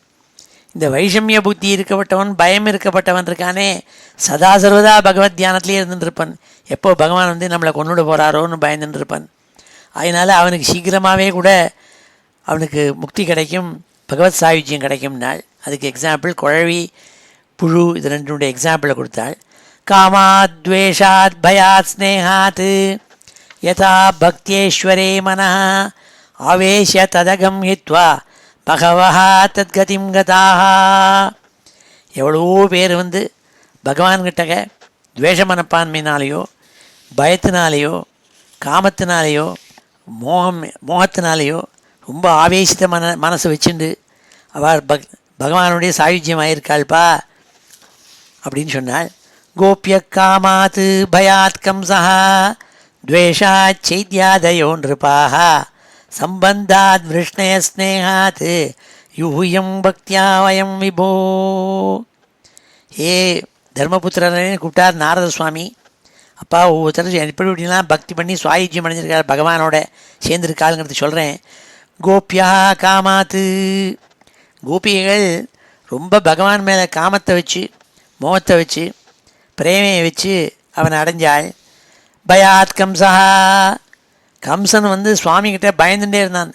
இந்த வைஷமிய புத்தி இருக்கப்பட்டவன், பயம் இருக்கப்பட்டவன் இருக்கானே, சதா சர்வதா பகவத் தியானத்திலே இருந்துருப்பான். எப்போ பகவான் நம்மளை கொண்டுட போகிறாரோன்னு பயந்துட்டு இருப்பான். அதனால் அவனுக்கு சீக்கிரமாகவே கூட அவனுக்கு முக்தி கிடைக்கும், பகவத் சாயுஜ்யம் கிடைக்கும்னாள். அதுக்கு எக்ஸாம்பிள் குழவி, புழு, இது ரெண்டுடைய எக்ஸாம்பிளை கொடுத்தாள். காமாத்வேஷாத் பயாத் ஸ்னேகாத் யதா பக்தியேஸ்வரே மனः ஆவேஷ்ய ததகம் ஹித்வா பகவஹ தத்கதிம் கதாஹ. எவ்வளவோ பேர் பகவான்கிட்ட துவேஷ மனப்பான்மையினாலேயோ, பயத்தினாலேயோ, காமத்தினாலேயோ, மோகத்தினாலேயோ ரொம்ப ஆவேசித்த மனசை வச்சுண்டு அவள் பகவானுடைய சாயுஜ்யம் ஆயிருக்காள்ப்பா அப்படின்னு சொன்னாள். கோபிய காமாத் பயாத் கம்சா துவேஷாத் சைத்யாதயோ நிருபாஹ சம்பந்தாத் விஷ்ணய ஸ்னேகாத் யூயம் பக்தியா வயம் விபோ. ஏ தர்மபுத்திரனே கூப்பிட்டார் நாரத சுவாமி. அப்பா ஒவ்வொருத்தரும் எப்படி இப்படிலாம் பக்தி பண்ணி சுவாயுஜ்யம் அடைஞ்சிருக்கார், பகவானோட சேர்ந்துருக்காளுங்கிறது சொல்கிறேன். கோபியா காமாத்து, கோபிகைகள் ரொம்ப பகவான் மேலே காமத்தை வச்சு, மோகத்தை வச்சு, பிரேமையை வச்சு அவனை அடைஞ்சாள். பயாத் கம்சா, கம்சன் சுவாமிகிட்ட பயந்துட்டே இருந்தான்.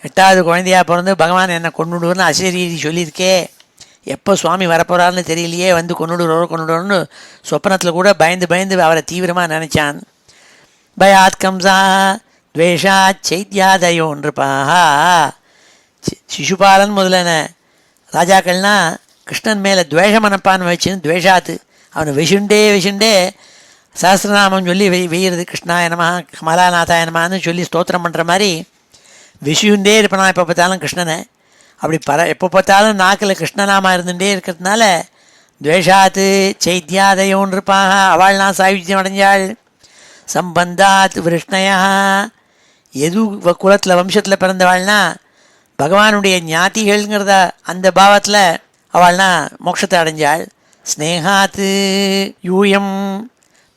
8வது குழந்தையாக பிறந்து பகவான் என்னை கொண்டுடுவோன்னு அசரீதி சொல்லியிருக்கே, எப்போ சுவாமி வரப்போகிறாருன்னு தெரியலையே, கொண்டுடுவோன்னு சொப்பனத்தில் கூட பயந்து பயந்து அவரை தீவிரமாக நினச்சான். பயாத் கம்சா துவேஷாத் சைத்யாதயோ நிருபாஹ. சிசுபாலன் முதலான ராஜாக்கள்னால் கிருஷ்ணன் மேலே துவேஷ மனப்பான் வச்சுன்னு துவேஷாத்து அவனை விஷுண்டே சஹஸ்ரநாமம் சொல்லி வெய்யிறது. கிருஷ்ணாய நமஹ கமலாநாதாய நமஹன்னு சொல்லி ஸ்தோத்திரம் பண்ணுற மாதிரி விஷுண்டே இருப்பனா எப்போ பார்த்தாலும் கிருஷ்ணனை. அப்படி எப்போ பார்த்தாலும் நாக்கில் கிருஷ்ணநாமா இருந்துகிட்டே இருக்கிறதுனால துவேஷாத்து சைத்யாதயோன்னு இருப்பாங்க. அவள்லாம் சாயுஜ்யம் அடைஞ்சாள். சம்பந்தாத் விஷ்ணயா, எது குலத்தில் வம்சத்தில் பிறந்தவாள்னா பகவானுடைய ஞாத்திகள்ங்கிறத அந்த பாவத்தில் அவள்னா மோட்சத்தை அடைஞ்சாள். ஸ்னேகாத்து யூயம்,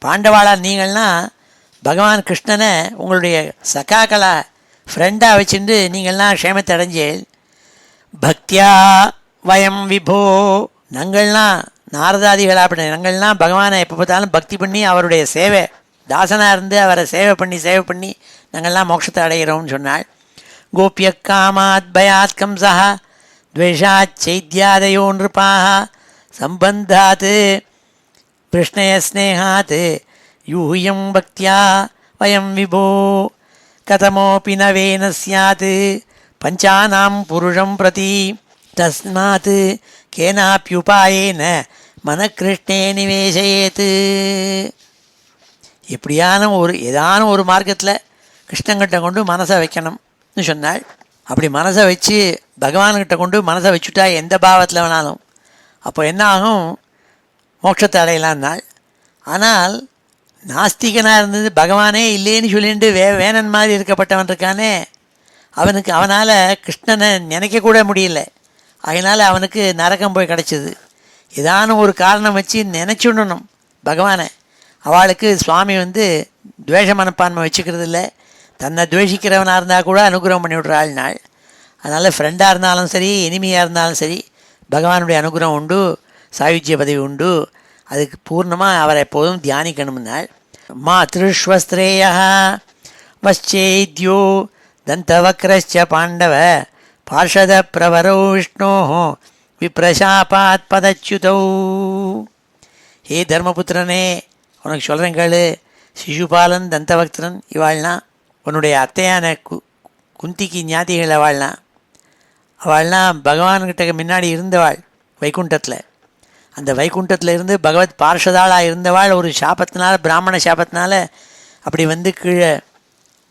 பாண்டவாளா நீங்கள்னா பகவான் கிருஷ்ணனை உங்களுடைய சகாக்களா ஃப்ரெண்டாக வச்சுட்டு நீங்கள்லாம் க்ஷேமத்தை அடைஞ்சேள். பக்தியா வயம் விபோ, நாங்கள்லாம் நாரதாதிகளா அப்படி நாங்கள்லாம் பகவானை எப்போ பார்த்தாலும் பக்தி பண்ணி அவருடைய சேவை தாசனாக இருந்து அவரை சேவை பண்ணி நாங்கள்லாம் மோட்சத்தை அடைகிறோம்னு சொன்னாள். கோபிய காமாத் பயாத் கம்சா துவேஷாத் சைத்யாதயோ நிருபாஹ சம்பந்தாத் கிருஷ்ணய ஸ்னேகாத் யூயம் பக்தியா வயம் விபோ. கதமோபி நவேன ஸ்யாத் பஞ்சானாம் புருஷம் பிரதி தஸ்மாத் கேனாப்யுபாயேன மனக்கிருஷ்ணே நிவேசயேத். எப்படியான ஏதான ஒரு மார்க்கத்தில் கிருஷ்ணங்கிட்ட கொண்டு மனசை வைக்கணும்னு சொன்னாள். அப்படி மனசை வச்சு பகவான்கிட்ட கொண்டு மனசை வச்சுட்டா எந்த பாவத்தில் வேணாலும் அப்போ என்ன ஆகும், மோட்சத்தை அடையலான்னாள். ஆனால் நாஸ்திகனாக இருந்தது, பகவானே இல்லைன்னு சொல்லிட்டு வேணன் மாதிரி இருக்கப்பட்டவன் இருக்கானே, அவனால் கிருஷ்ணனை நினைக்கக்கூட முடியல. அதனால் அவனுக்கு நரகம் போய் கிடச்சிது. ஏதான ஒரு காரணம் வச்சு நினச்சுடணும் பகவானை. அவளுக்கு சுவாமி துவேஷ மனப்பான்மை வச்சுக்கிறது இல்லை. தன்னை துவேஷிக்கிறவனாக இருந்தால் கூட அனுகிரகம் பண்ணி விட்றாள் நாள். அதனால் ஃப்ரெண்டாக இருந்தாலும் சரி, இனிமையாக இருந்தாலும் சரி, பகவானுடைய அனுகிரகம் உண்டு, சாயுஜ்ய பதவி உண்டு. அதுக்கு பூர்ணமாக அவரை எப்போதும் தியானிக்கணும்னாள். மாத்ருஷ்வஸ்திரேயா வச்சேத்யோ தந்தவக்ரஸ்ச பாண்டவ பார்ஷத பிரவரோ விஷ்ணோ விப்ரசாபாத் பதச்சுதௌ. ஹே தர்மபுத்திரனே, உனக்கு சொல்கிறேன் கேளு. சிசுபாலன், தந்தவக்திரன் இவாள்லாம் உன்னுடைய அத்தையான குந்திக்கு ஞாதிகள். அவள்லாம் பகவான்கிட்ட முன்னாடி இருந்தவாள் வைகுண்டத்தில். அந்த வைகுண்டத்தில் இருந்து பகவத் பார்ஷதாளாக இருந்தவாள் ஒரு சாபத்தினால, பிராமண சாபத்தினால அப்படி கீழே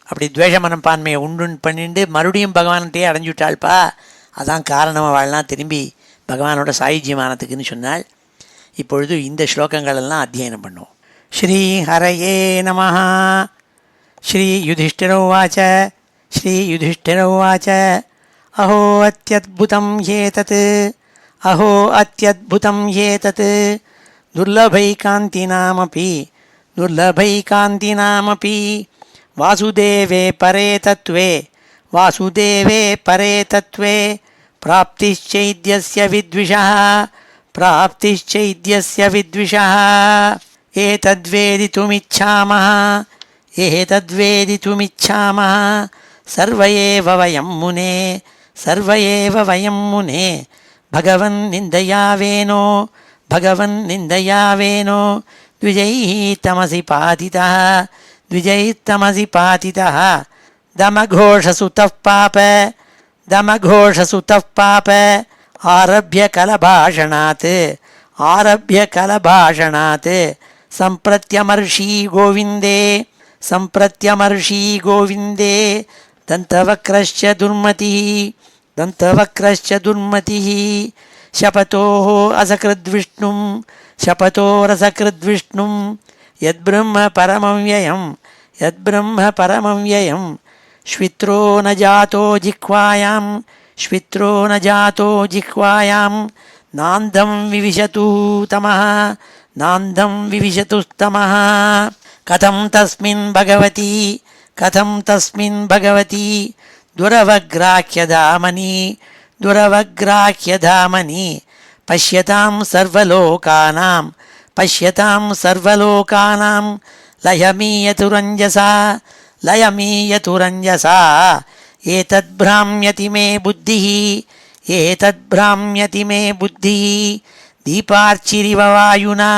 அப்படி துவேஷ மனப்பான்மையை உண்டுன்னு பண்ணிட்டு மறுபடியும் பகவான்கிட்டே அடைஞ்சுட்டாள்ப்பா. அதான் காரணம். அவள்லாம் திரும்பி பகவானோட சாயுஜ்யமானத்துக்குன்னு சொன்னாள். இப்பொழுது இந்த ஸ்லோகங்களெல்லாம் அத்தியனம் பண்ணுவோம். ஸ்ரீ ஹரயே நமஹ. ஸ்ரீ யுதிஷ்டிரோவாச்ச. ஸ்ரீ யுதிஷ்டிரோவாச்ச. அஹோ அத்யத்புதம் ஹேதத். அஹோ அத்யத்புதம் ஹேதத். துர்லபைகாந்தினாமபி துர்லபைகாந்தினாமபி வாசுதேவே பரே தத்வே வாசுதேவே பரே தத்வே பிராப்திச்சைத்யஸ்ய வித்விஷः பிராப்திச்சைத்யஸ்ய வித்விஷः. ஏதத்வேதிதுமிச்சாமः ஏதத்வேதிதுமிச்சாமः. சர்வ ஏவ வயம் முனே சர்வ ஏவ வயம் முனே பகவன் நிந்தயாவேனோ பகவன் நிந்தயாவேனோ த்விஜைः தமசி பாதிதः த்விஜைः தமசி பாதிதः. தமഘോഷசுதः பாப தமഘോഷசுதः பாப ஆரப்ய கலபாஷணாத் ஆரப்ய கலபாஷணாத் சம்பிரத்யமர்ஷி கோவிந்தே சம்பிரத்யமர்ஷி கோவிந்தே. தந்தவக்ரஸ்ச துர்மதிः தந்தவக்ரஸ்ச துர்மதிः. शपतोः असकृद्विष्णुं शपतोरसकृद्विष्णुं यद्ब्रह्म परमं व्ययं यद्ब्रह्म परमं व्ययं. श्वित्रो न जातो जिह्वायां श्वित्रो न जातो जिह्वायां नान्दं विविशतु तमः नान्दं विविशतु तमः. कथं तस्मिन् भगवती कथं तस्मिन् भगवती दुरवग्राह्यधामनि दुरवग्राह्यधामनि. पश्यतां सर्वलोकानां पश्यतां सर्वलोकानां लयमीयतुरञ्जसा लयमीयतुरञ्जसा. एतद्भ्राम्यति मे बुद्धिः एतद्भ्राम्यति मे बुद्धिः. दीपार्चिरिव वायुना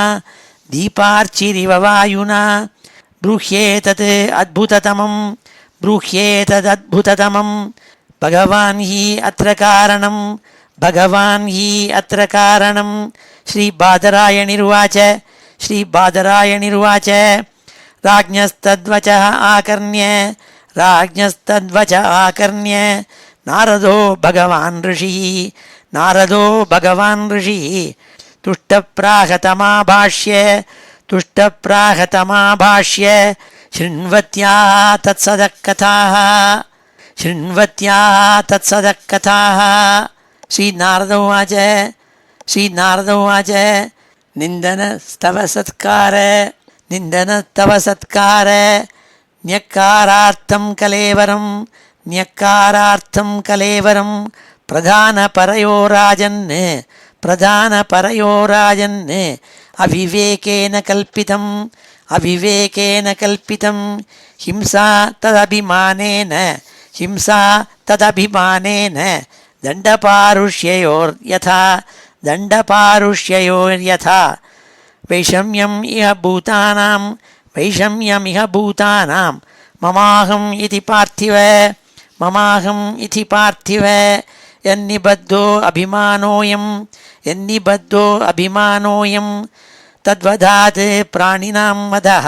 दीपार्चिरिव वायुना. ब्रूह्येतत् अद्भुततमं ब्रूह्येतदद्भुततमं. भगवान् हि अत्र कारणं भगवान् हि अत्र कारणं. श्रीबादरायणिर्वाच श्रीबादरायणिर्वाच. राज्ञस्तद्वचः आकर्ण्य राज्ञस्तद्वचः आकर्ण्य नारदो भगवान् ऋषिः नारदो भगवान् ऋषिः. तुष्टप्राहतमाभाष्य तुष्टप्राहतमाभाष्य शृण्वत्याः तत्सदः कथाः शृण्वत्याः तत्सदः कथाः. श्रीनारद उवाच श्रीनारद उवाच. निन्दनस्तवसत्कार निन्दनस्तवसत्कार न्यक्कारार्थं कलेवरं न्यक्कारार्थं कलेवरं. प्रधानपरयो राजन् प्रधानपरयो राजन्. अविवेकेन कल्पितम् अविवेकेन कल्पितं. हिंसा तदभिमानेन हिंसा तदभिमानेन. दण्डपारुष्ययोर्यथा दण्डपारुष्ययोर्यथा. वैषम्यम् इह भूतानां वैषम्यमिह भूतानां. ममाहम् इति पार्थिव ममाहम् इति पार्थिव. यन्निबद्धो अभिमानोऽयं यन्निबद्धो अभिमानोऽयं. तद्वधात् प्राणिनां वधः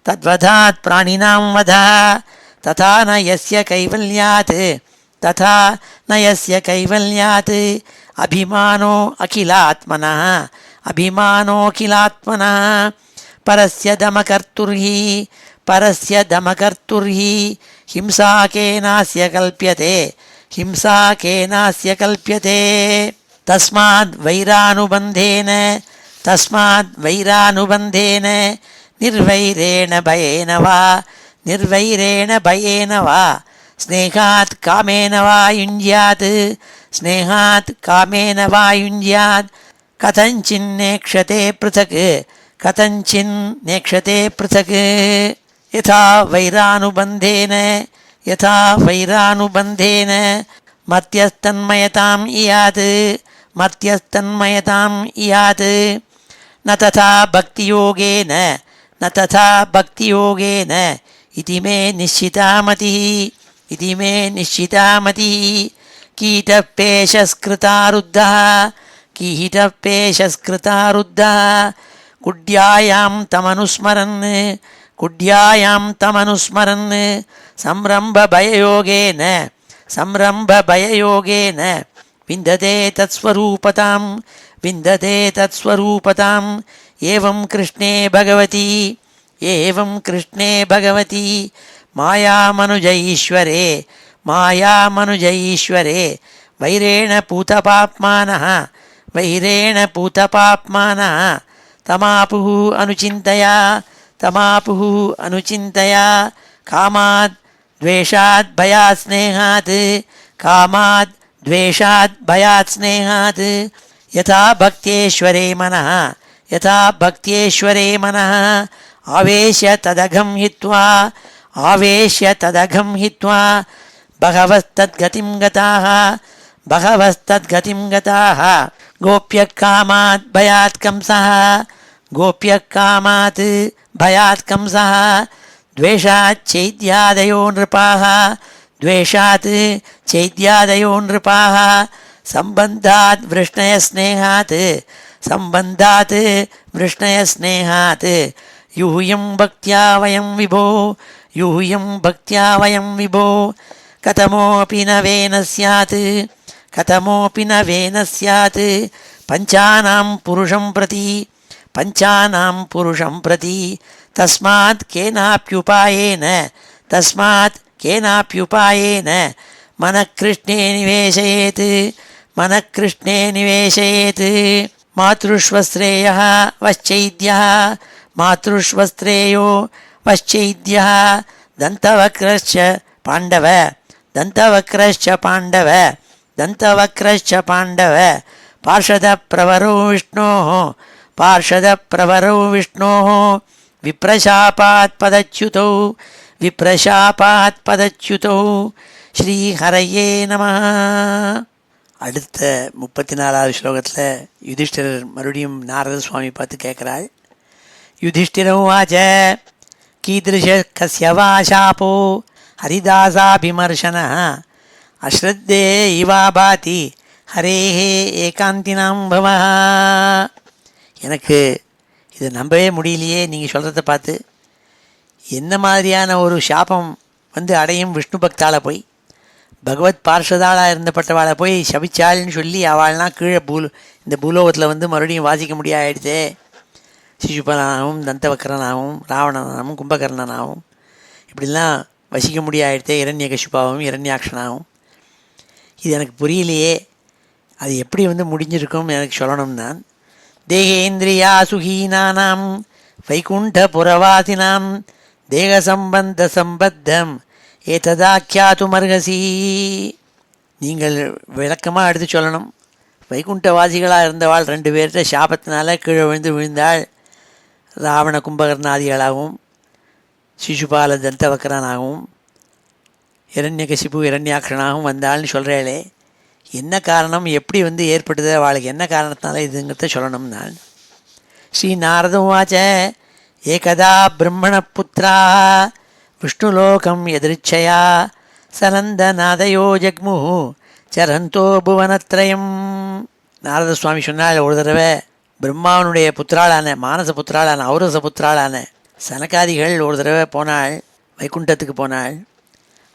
तद्वधात् प्राणिनां वधः. तथा न यस्य कैवल्यात् ததா நயஸ்ய கைவல்யாத் அபிமானோ அகிலாத்மனः அபிமானோகிலாத்மனः பரஸ்ய தமகர்த்துர்ஹி ஹிம்சாகேனாஸ்ய கல்ப்யதே தஸ்மாத் வைரானுபந்தேன நிர்வைரேண பயேன வா ஸ்நேகாத் காமேன வா யுஞ்யாத் கதஞ்சின் நேக்ஷதே பிருதக் யதா வைரானுபந்தேன மர்த்யஸ்தன்மயதாம் இயாத் ந ததா பக்தியோகேன இதி மே நிஷ்சிதாமதிः கீட்டப்பேஷஸ்கிருதாருத்தः குட்யாயாம் தமனுஸ்மரன் சம்ரம்பபயயோகேன விந்ததே தத்ஸ்வரூபதாம் ஏவம் கிருஷ்ணே பகவதி மாயாமனுஜ ஈஸ்வரே வைரேண பூதபாப்மானः தமாபுः அனுச்சிந்தயா காமாத் द्वेषात् भयात् स्नेहात् यथा भक्त्येश्वरे मनः आवेश्य तदघं हित्वा बहवस्तद्गतिं गताः गोप्यः कामात् भयात् कंसः द्वेषात् चैद्यादयो नृपाः सम्बन्धात् वृष्णयस्नेहात् यूयं भक्त्या वयं विभो कथमोऽपि न वेन स्यात् पञ्चानां पुरुषं प्रति तस्मात् केनाप्युपायेन मनः कृष्णे निवेशयेत् मातृश्वश्रेयो वश्चैद्यः दन्तवक्रश्च पाण्डव पार्षदप्रवरो विष्णोः विप्रशापात् पदच्युतौ ஸ்ரீஹரயே நமः. அடுத்த 34வது ஸ்லோகத்தில் யுதிஷ்டிரர் மறுபடியும் நாரத சுவாமி பார்த்து கேட்குறாள். யுதிஷ்டிரம் வாச்ச கீதృశ கஸ்ய வா சாபோ ஹரிதாசாபிமர்ஷனः அஸ்ரத்தே இவா பாதி ஹரேஹே ஏகாந்தினாம் பவः. எனக்கு இதை நம்பவே முடியலையே, நீங்கள் சொல்கிறத பார்த்து. என்ன மாதிரியான ஒரு சாபம் வந்து அடையும் விஷ்ணு பக்தாளை போய், பகவத் பார்ஷதாளாக இருந்தப்பட்டவாளை போய் சபிச்சாள்னு சொல்லி அவள்லாம் கீழே இந்த பூலோகத்தில் வந்து மறுபடியும் வாசிக்க முடியாயிடுதே. சிசுபனாகவும் தந்தவக்கரனாகவும் ராவணனாகவும் கும்பகர்ணனாகவும் இப்படிலாம் வசிக்க முடியாயிடுதே. இரண்யகசிபாவும் இரண்யாக்ஷனாகவும். இது எனக்கு புரியலையே, அது எப்படி வந்து முடிஞ்சிருக்கும் எனக்கு சொல்லணும். நான் தேகேந்திரியா சுகீனானாம் வைகுண்ட புரவாசினாம் தேகசம்பந்தம் ஏததாக்கியாதுமர்ஹசி. நீங்கள் விளக்கமாக எடுத்து சொல்லணும். வைகுண்டவாசிகளாக இருந்தவாள் 2 பேர்கிட்ட சாபத்தினால கீழே விழுந்தாள். ராவண கும்பகர்ணாதிகளாகவும் சிசுபால தந்தவக்கரனாகவும் இரண்யகசிபு இரண்யாக்ஷனாகவும் வந்தாள்னு சொல்கிறாளே, என்ன காரணம், எப்படி வந்து ஏற்பட்டது, அவளுக்கு என்ன காரணத்தினால இதுங்கிறத சொல்லணும். நான் ஸ்ரீ நாரதவாச்ச ஏகதா பிரம்மணபுத்திரா விஷ்ணுலோகம் எதிர்ச்சயா சனந்தநாதயோ ஜக்மு சரந்தோ புவனத்ரயம். நாரத சுவாமி சொன்னால், ஒரு தடவை பிரம்மாவனுடைய புத்திராளான மானச புத்திராளான ஔரச புத்திராளான சனகாதிகள் ஒரு தடவை போனாள், வைகுண்டத்துக்கு போனாள்.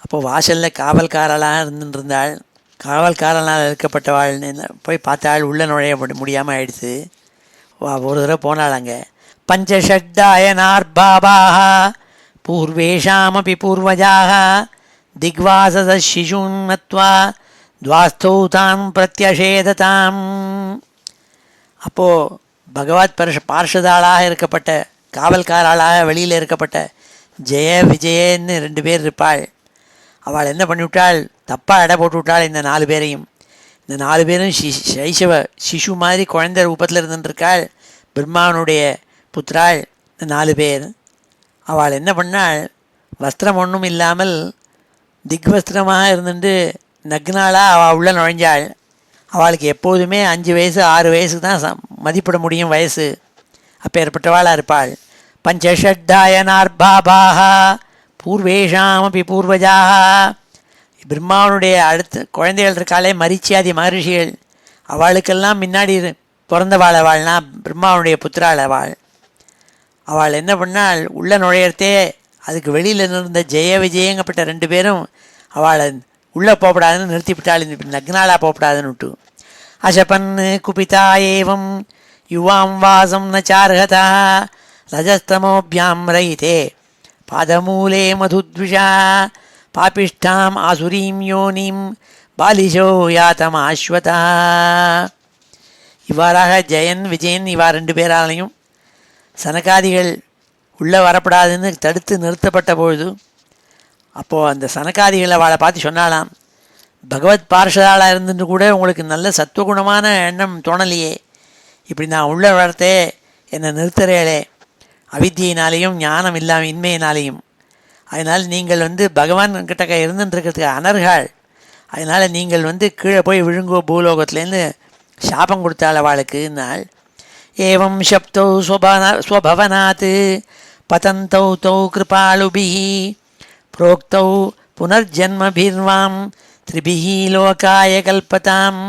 அப்போது வாசலில் காவல்காரலாக இருந்துருந்தாள். காவல்காரனால் இருக்கப்பட்டவாள்னு போய் பார்த்தாள். உள்ளே நுழைய முடியாமல் ஆயிடுச்சு. ஒரு தடவை போனாள். அங்கே பஞ்சஷட்டாயனார்பாபாக பூர்வேஷாமபி பூர்வஜாக திக்வாசத சிசூன் மத்வா துவாஸ்தௌ தான் பிரத்யஷேததாம். அப்போது பகவத் பார்ஷதாளாக இருக்கப்பட்ட காவல்காராளாக வெளியில் இருக்கப்பட்ட ஜெய விஜயன்னு 2 பேர் இருப்பாள். அவள் என்ன பண்ணிவிட்டாள், தப்பாக எடை போட்டு விட்டாள் இந்த 4 பேரையும். இந்த 4 பேரும் சைஷவ சிசு மாதிரி குழந்தை ரூபத்தில் இருந்துருக்காள். பிரம்மாவனுடைய புத்திராள் இந்த 4 பேர். அவள் என்ன பண்ணாள், வஸ்திரம் ஒன்றும் இல்லாமல் திக்வஸ்திரமாக இருந்துட்டு நக்னாளாக அவள் உள்ள நுழைஞ்சாள். அவளுக்கு எப்போதுமே 5 வயசு 6 வயசுக்கு தான் மதிப்பிட முடியும் வயசு. அப்போ ஏற்பட்டவாளாக இருப்பாள். பஞ்சஷட்டாயனார்பாபாக பூர்வேஷாமபி பூர்வஜாக. பிரம்மாவனுடைய அடுத்த குழந்தைகள் இருக்காளே மரிச்சியாதி மகரிஷிகள், அவளுக்கெல்லாம் முன்னாடி பிறந்தவாள் அவள்னா பிரம்மாவனுடைய புத்திராள் அவள். அவள் என்ன பண்ணாள், உள்ள நுழையிறதே அதுக்கு வெளியில் இருந்த ஜெய விஜயங்கப்பட்ட 2 பேரும் அவளை உள்ளே போகப்படாதுன்னு நிறுத்திவிட்டாள். நக்னாளாக போகப்படாதுன்னு விட்டு. அசபன் குபிதா ஏவம் யுவாம் வாசம் ந சார்ஹதா ரஜஸ்தமோபியாம் ரயிதே பாதமூலே மதுத்விஷா பாபிஷ்டாம் ஆசுரீம் யோனிம் பாலிஷோ யாத்தமாஸ்வதா. இவ்வாறாக ஜெயன் விஜயன் இவா 2 பேராலையும் சனகாதிகள் உள்ளே வரப்படாதுன்னு தடுத்து நிறுத்தப்பட்ட பொழுது, அப்போது அந்த சனகாதிகளை அவளை பார்த்து சொன்னாலாம், பகவத் பார்ஷதாளாக இருந்துட்டு கூட உங்களுக்கு நல்ல சத்துவகுணமான எண்ணம் தோணலையே, இப்படி நான் உள்ளே வளர்த்தே என்னை நிறுத்துறேளே, அவித்தியினாலேயும் ஞானம் இல்லாமல் இன்மையினாலேயும். அதனால் நீங்கள் பகவான் கிட்டக்க இருந்துட்டுருக்கிறதுக்கு அனர்காள். அதனால் நீங்கள் கீழே போய் விழுங்கோ பூலோகத்துலேருந்து சாபம் கொடுத்தாள் அவளுக்குன்னாள். ஏவம் சப்தௌ ஸ்வபவனாத் பதந்தௌ தௌ கிருபாளுபிஹி புரோக்தௌ புனர்ஜன்மபிர்வாம் திரிபிஹி லோகாய கல்பதாம்.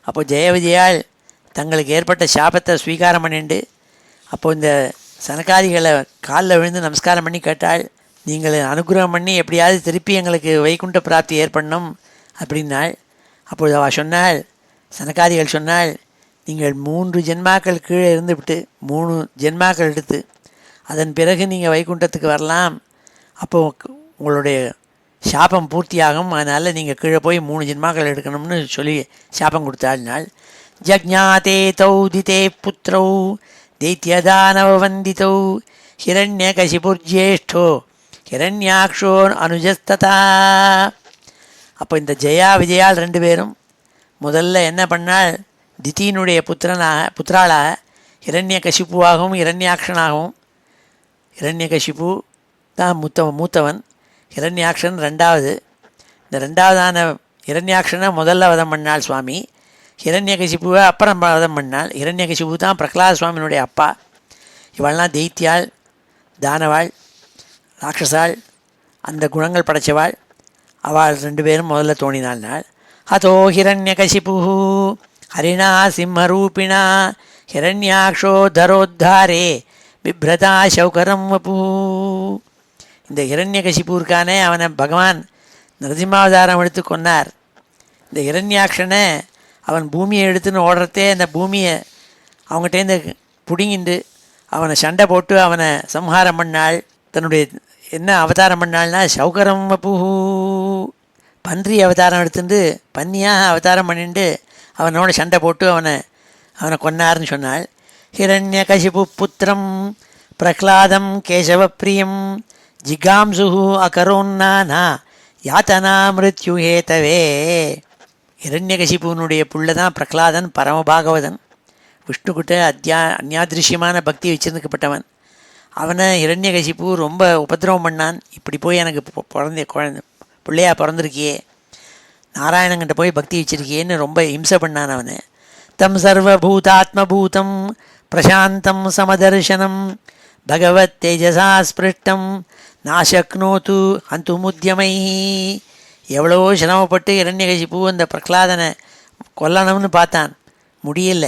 அப்போ ஜெய விஜயாள் தங்களுக்கு ஏற்பட்ட சாபத்தை ஸ்வீகாரம் பண்ணிண்டு அப்போது இந்த சனகாதிகளை காலில் விழுந்து நமஸ்காரம் பண்ணி கேட்டாள், நீங்கள் அனுகிரகம் பண்ணி எப்படியாவது திருப்பி எங்களுக்கு வைகுண்ட பிராப்தி ஏற்படணும் அப்படின்னாள். அப்பொழுது அவள் சொன்னாள், சனகாதிகள் சொன்னாள், நீங்கள் 3 ஜென்மாக்கள் கீழே இருந்துவிட்டு 3 ஜென்மாக்கள் எடுத்து அதன் பிறகு நீங்கள் வைகுண்டத்துக்கு வரலாம், அப்போது உங்களுடைய சாபம் பூர்த்தியாகும், அதனால் நீங்கள் கீழே போய் 3 ஜென்மாக்கள் எடுக்கணும்னு சொல்லி சாபம் கொடுத்தாள்னாள். ஜக்ஞாதே தௌ திதே புத்திரௌ தைத்யதானவவந்திதௌ ஹிரண்யகசிபுர்ஜேஷ்டோ ஹிரண்யாக்ஷோ அனுஜஸ்ததா. அப்போ இந்த ஜெயா விஜயால் 2 பேரும் முதல்ல என்ன பண்ணாள், திதியினுடைய புத்திராளாக ஹிரண்யகசிப்புவாகவும் ஹிரண்யாக்ஷனாகவும், ஹிரண்யகசிப்பு தான் மூத்தவன், ஹிரண்யாக்ஷன் 2வது. இந்த 2வதான ஹிரண்யாக்ஷனை முதல்ல வதம் பண்ணாள் சுவாமி, ஹிரண்யகசிப்புவை அப்புறம் வதம் பண்ணாள். ஹிரண்யகசிப்பு தான் பிரகலாத சுவாமியினுடைய அப்பா. இவள்லாம் தைத்தியாள், தானவாள், ராட்சசாள், அந்த குணங்கள் படைச்சவாள். அவள் 2 பேரும் முதல்ல தோணினாள். அதோ ஹிரண்யகசிபு ஹரிணா சிம்மரூபிணா ஹிரண்யாக்ஷோ தரோத்தாரே பிப்ரதா சௌகரம் வபூ. இந்த ஹிரண்யகசிபு இருக்கானே, அவனை பகவான் நரசிம்மாவதாரம் எடுத்து கொன்னார். இந்த ஹிரண்யாக்ஷனை அவன் பூமியை எடுத்துன்னு ஓடுறதே அந்த பூமியை அவங்ககிட்டேருந்து பிடுங்கிண்டு அவனை சண்டை போட்டு அவனை சம்ஹாரம் பண்ணாள். தன்னுடைய என்ன அவதாரம் பண்ணாள்னா சௌகரம் வபூ, பன்றி அவதாரம் எடுத்துட்டு பன்னியாக அவதாரம் பண்ணிட்டு அவனோட சண்டை போட்டு அவனை கொன்னார்னு சொன்னாள். ஹிரண்யகசிபு புத்திரம் பிரஹ்லாதம் கேசவப்பிரியம் ஜிகாம்சு அகரோன்னானா யாத்தனா மிருத்யு ஹேதவே. ஹிரண்யகசிபுனுடைய புள்ள தான் பிரஹ்லாதன், பரமபாகவதன், விஷ்ணுக்கிட்ட அந்யாதிருஷ்யமான பக்தி வச்சிருந்துக்கப்பட்டவன். அவனை ஹிரண்யகசிபு ரொம்ப உபதிரவம் பண்ணான். இப்படி போய் எனக்கு பிள்ளையா பிறந்திருக்கியே, நாராயணங்கிட்ட போய் பக்தி வச்சிருக்கியேன்னு ரொம்ப இம்சை பண்ணான் அவனை. தம் சர்வபூதாத்மபூதம் பிரசாந்தம் சமதர்சனம் பகவத் தேஜசா ஸ்பிருஷ்டம் நாசக்னோத்து அந்து முத்தியமை. எவ்வளவோ சிரமப்பட்டு ஹிரண்யகசிபு அந்த பிரகலாதனை கொல்லணும்னு பார்த்தான், முடியல.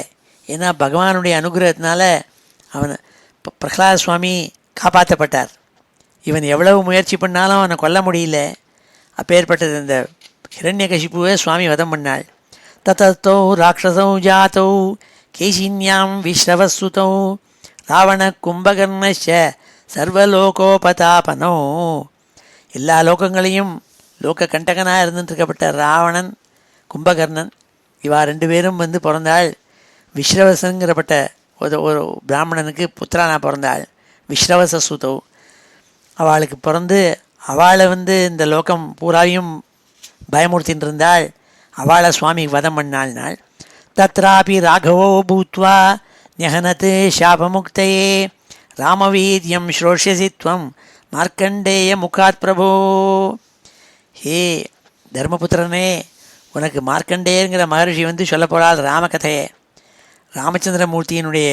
ஏன்னா பகவானுடைய அனுகிரகத்தினால அவனை பிரகலாத சுவாமி காப்பாற்றப்பட்டார். இவன் எவ்வளவு முயற்சி பண்ணாலும் அவனை கொல்ல முடியல. அப்பேற்பட்டது இந்த ஹிரண்யகசிப்புவை சுவாமி வதம் பண்ணாள். தத்தோ ராட்சசௌ ஜாத்தௌ கேசின்யாம் விஸ்ரவசுதௌ ராவண கும்பகர்ணச்ச சர்வலோகோபதாபனோ. எல்லா லோகங்களையும் லோக கண்டகனாக இருந்துருக்கப்பட்ட ராவணன், கும்பகர்ணன், இவா 2 பேரும் பிறந்தாள். விஸ்ரவசங்கிறப்பட்ட ஒரு பிராமணனுக்கு புத்திரானா பிறந்தாள். விஸ்ரவச சுதௌ. அவளுக்கு பிறந்து அவளை இந்த லோகம் பூராவையும் பயமுறுத்தின்னு இருந்தாள். அவளை சுவாமி வதம் பண்ணாள் நாள். தத்ராபி ராகவோ பூத்வா ஞகனத்து சாபமுக்தையே ராமவீரியம் ஸ்ரோஷ்யசி துவம் மார்க்கண்டேய முகாத் பிரபோ. ஹே தர்மபுத்திரனே, உனக்கு மார்க்கண்டேயங்கிற மகர்ஷி சொல்ல போகிறாள் ராமகதையை. ராமச்சந்திரமூர்த்தியினுடைய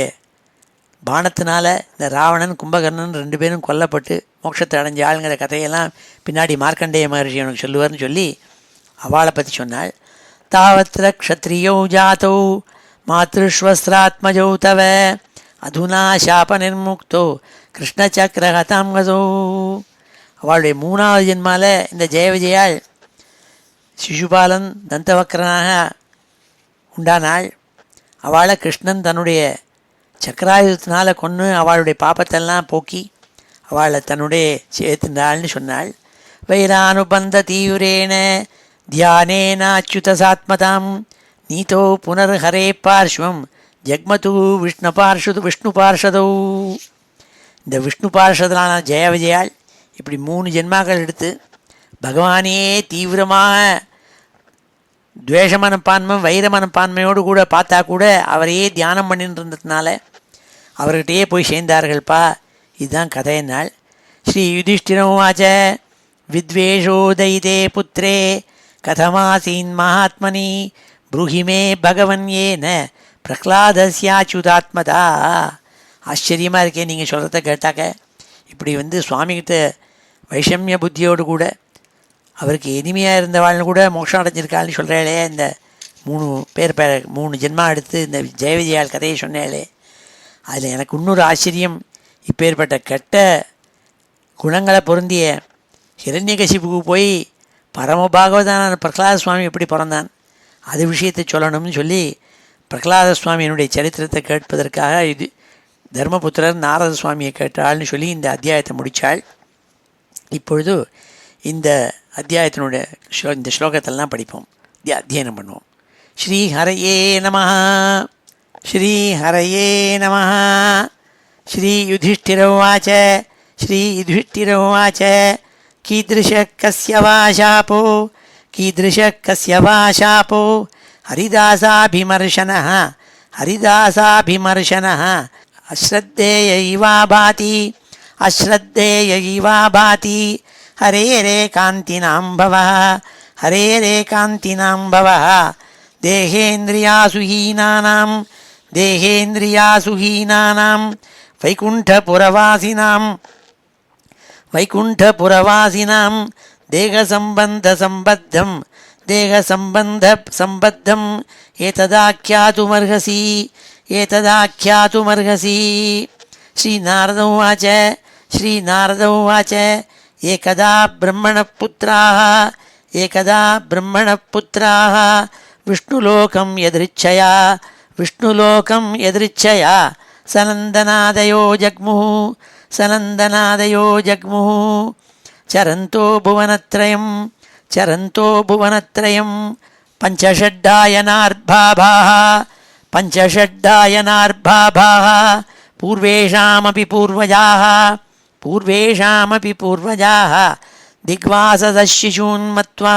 பானத்தினால இந்த ராவணன் கும்பகர்ணன் 2 பேரும் கொல்லப்பட்டு மோட்சத்தை அடைஞ்சாளுங்கிற கதையெல்லாம் பின்னாடி மார்க்கண்டேய மகர்ஷி அவனுக்கு சொல்லுவார்னு சொல்லி அவளை பற்றி சொன்னாள். தாவத்திர க்ஷத்ரியோ ஜாத்தௌ மாத்ருஷ்வஸ்திராத்மஜௌ தவ அதுனா சாப நிர்முக்தோ கிருஷ்ணசக்கரஹதாம் கதோ. அவளுடைய 3வது ஜென்மால இந்த ஜெய விஜயாள் சிசுபாலன் தந்தவக்கரனாக உண்டானாள். அவளை கிருஷ்ணன் தன்னுடைய சக்கராயுதத்தினால கொன்று அவளுடைய பாப்பத்தெல்லாம் போக்கி அவளை தன்னுடைய சேர்த்துண்டாள்னு சொன்னாள். வைரானுபந்த தீவிரேன தியானேனாச்சுதாத்மதாம் நீதோ புனர்ஹரே பார்ஷ்வம் ஜக்மது விஷ்ணு பார்ஷதோ. இந்த விஷ்ணு பார்ஷதனான ஜெய விஜயாள் இப்படி 3 ஜென்மாக்கள் எடுத்து பகவானையே தீவிரமாக துவேஷ மனப்பான்மை வைர மனப்பான்மையோடு கூட பார்த்தா கூட அவரையே தியானம் பண்ணிட்டு இருந்ததுனால அவர்கிட்டயே போய் சேர்ந்தார்கள்ப்பா. இதுதான் கதையினாள். ஸ்ரீ யுதிஷ்டிரவாச்ச வித்வேஷோதயிதே புத்திரே கதமாசீன் மகாத்மனி ப்ரூஹிமே பகவன் ஏன பிரஹ்லாதஸ்யாச்சுதாத்மதா. ஆச்சரியமாக இருக்கே நீங்கள் சொல்கிறத கேட்டாக்க. இப்படி சுவாமிகிட்ட வைஷமிய புத்தியோடு கூட அவருக்கு இனிமையாக இருந்தவாள்னு கூட மோட்சம் அடைஞ்சிருக்காள்னு சொல்கிறாளே. இந்த 3 ஜென்மா எடுத்து இந்த ஜெய விஜயாள் கதையை சொன்னாலே, அதில் எனக்கு இன்னொரு ஆச்சரியம். இப்பேற்பட்ட கெட்ட குணங்களை பொருந்திய ஹிரண்யகசிப்புக்கு போய் பரமபாகவதான பிரகலாத சுவாமி எப்படி பிறந்தான் அது விஷயத்தை சொல்லணும்னு சொல்லி பிரகலாத சுவாமியினுடைய சரித்திரத்தை கேட்பதற்காக இது தர்மபுத்திரர் நாரத சுவாமியை கேட்டாள்னு சொல்லி இந்த அத்தியாயத்தை முடித்தாள். இப்பொழுது இந்த அத்தியாயத்தினுடைய இந்த ஸ்லோகத்தெல்லாம் படிப்போம், அத்தியனம் பண்ணுவோம். ஸ்ரீ ஹரயே நமஹ. ஸ்ரீ ஹரயே நமஹ. ஸ்ரீ யுதிஷ்டிரவாச்ச. ஸ்ரீ யுதிஷ்டிரவாச்ச கீதృశ கஸ்ய வா சாபோ கீதృశ கஸ்ய வா சாபோ ஹரிதாசாபிமர்ஷனः ஹரிதாசாபிமர்ஷனः அஸ்ரத்தேய இவா பாதி அஸ்ரத்தேய இவா பாதி ஹரேரே காந்தினாம் பவः ஹரேரே காந்தினாம் பவः தேகேந்திரியாசுஹீனானாம் தேகேந்திரியாசுஹீனானாம் வைகுண்டபுரவாசினாம் வைகுண்டபுரவாசினாம் தேகசம்பந்தசம்பத்தம் தேகசம்பந்தசம்பத்தம் ஏததாख्यातुमर्हसि ஏததாख्यातुमर्हसि. ஸ்ரீநாரத உவாச்ச. ஸ்ரீநாரத உவாச்ச ஏகதா பிரம்மணபுத்திராः ஏகதா பிரம்மணபுத்திராः விஷ்ணுலோகம் யதிருச்சயா விஷ்ணுலோகம் யதிருச்சயா சனந்தனாதயோ ஜக்முः சனந்தனாதயோ ஜக்முः சரந்தோ புவனத்ரயம் சரந்தோ புவனத்ரயம் பஞ்சஷட்டாயனார்பாபாः பஞ்சஷட்டாயனார்பாபாः பூர்வேஷாமபி பூர்வஜாः பூர்வேஷாமபி பூர்வஜாः திக்வாசசः சிசூன் மத்வா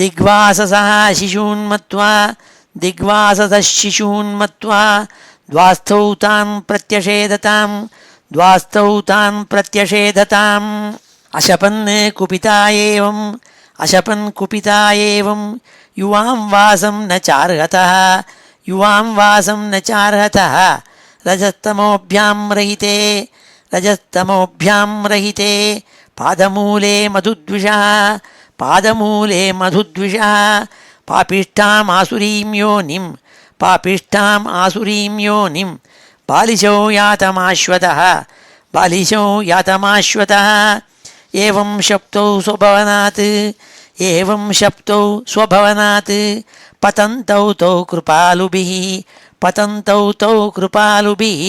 திக்வாசசः சிசூன் மத்வா திக்வாசசः சிசூன் மத்வா द्वास्थौ तान् प्रत्यषेधताम् द्वास्थौ तान् प्रत्यषेधताम्. अशपन् कुपिता एवम् अशपन् कुपिता एवम् युवां वासं न चार्हतः युवां वासं न चार्हतः रजस्तमोभ्यां रहिते रजस्तमोभ्यां रहिते पादमूले मधुद्विषः पादमूले मधुद्विषः पापिष्ठाम् आसुरीं योनिं पापिष्ठाम् आसुरीं योनिं बालिशौ यातमाश्वतः बालिशौ यातमाश्वतः एवं शप्तौ स्वभवनात् एवं शप्तौ स्वभवनात् पतन्तौ तौ कृपालुभिः पतन्तौ तौ कृपालुभिः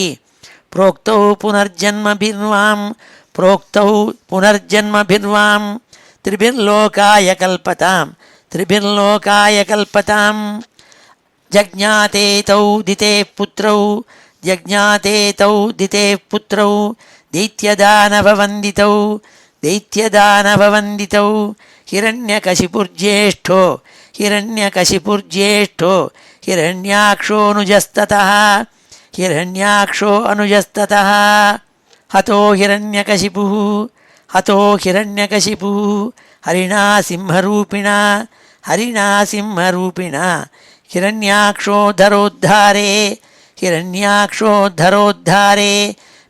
प्रोक्तौ पुनर्जन्मभिर्वां प्रोक्तौ पुनर्जन्मभिर्वां त्रिभिर्लोकाय कल्पतां जज्ञाते तौ दिते पुत्रौ जज्ञाते तौ दिते पुत्रौ दैत्यदानववन्दितौ हिरण्यकशिपुर्ज्येष्ठो हिरण्याक्षो अनुजस्ततः हतो हिरण्यकशिपुः हरिणा सिंहरूपिणा हिरण्याक्षोद्धरोद्धारे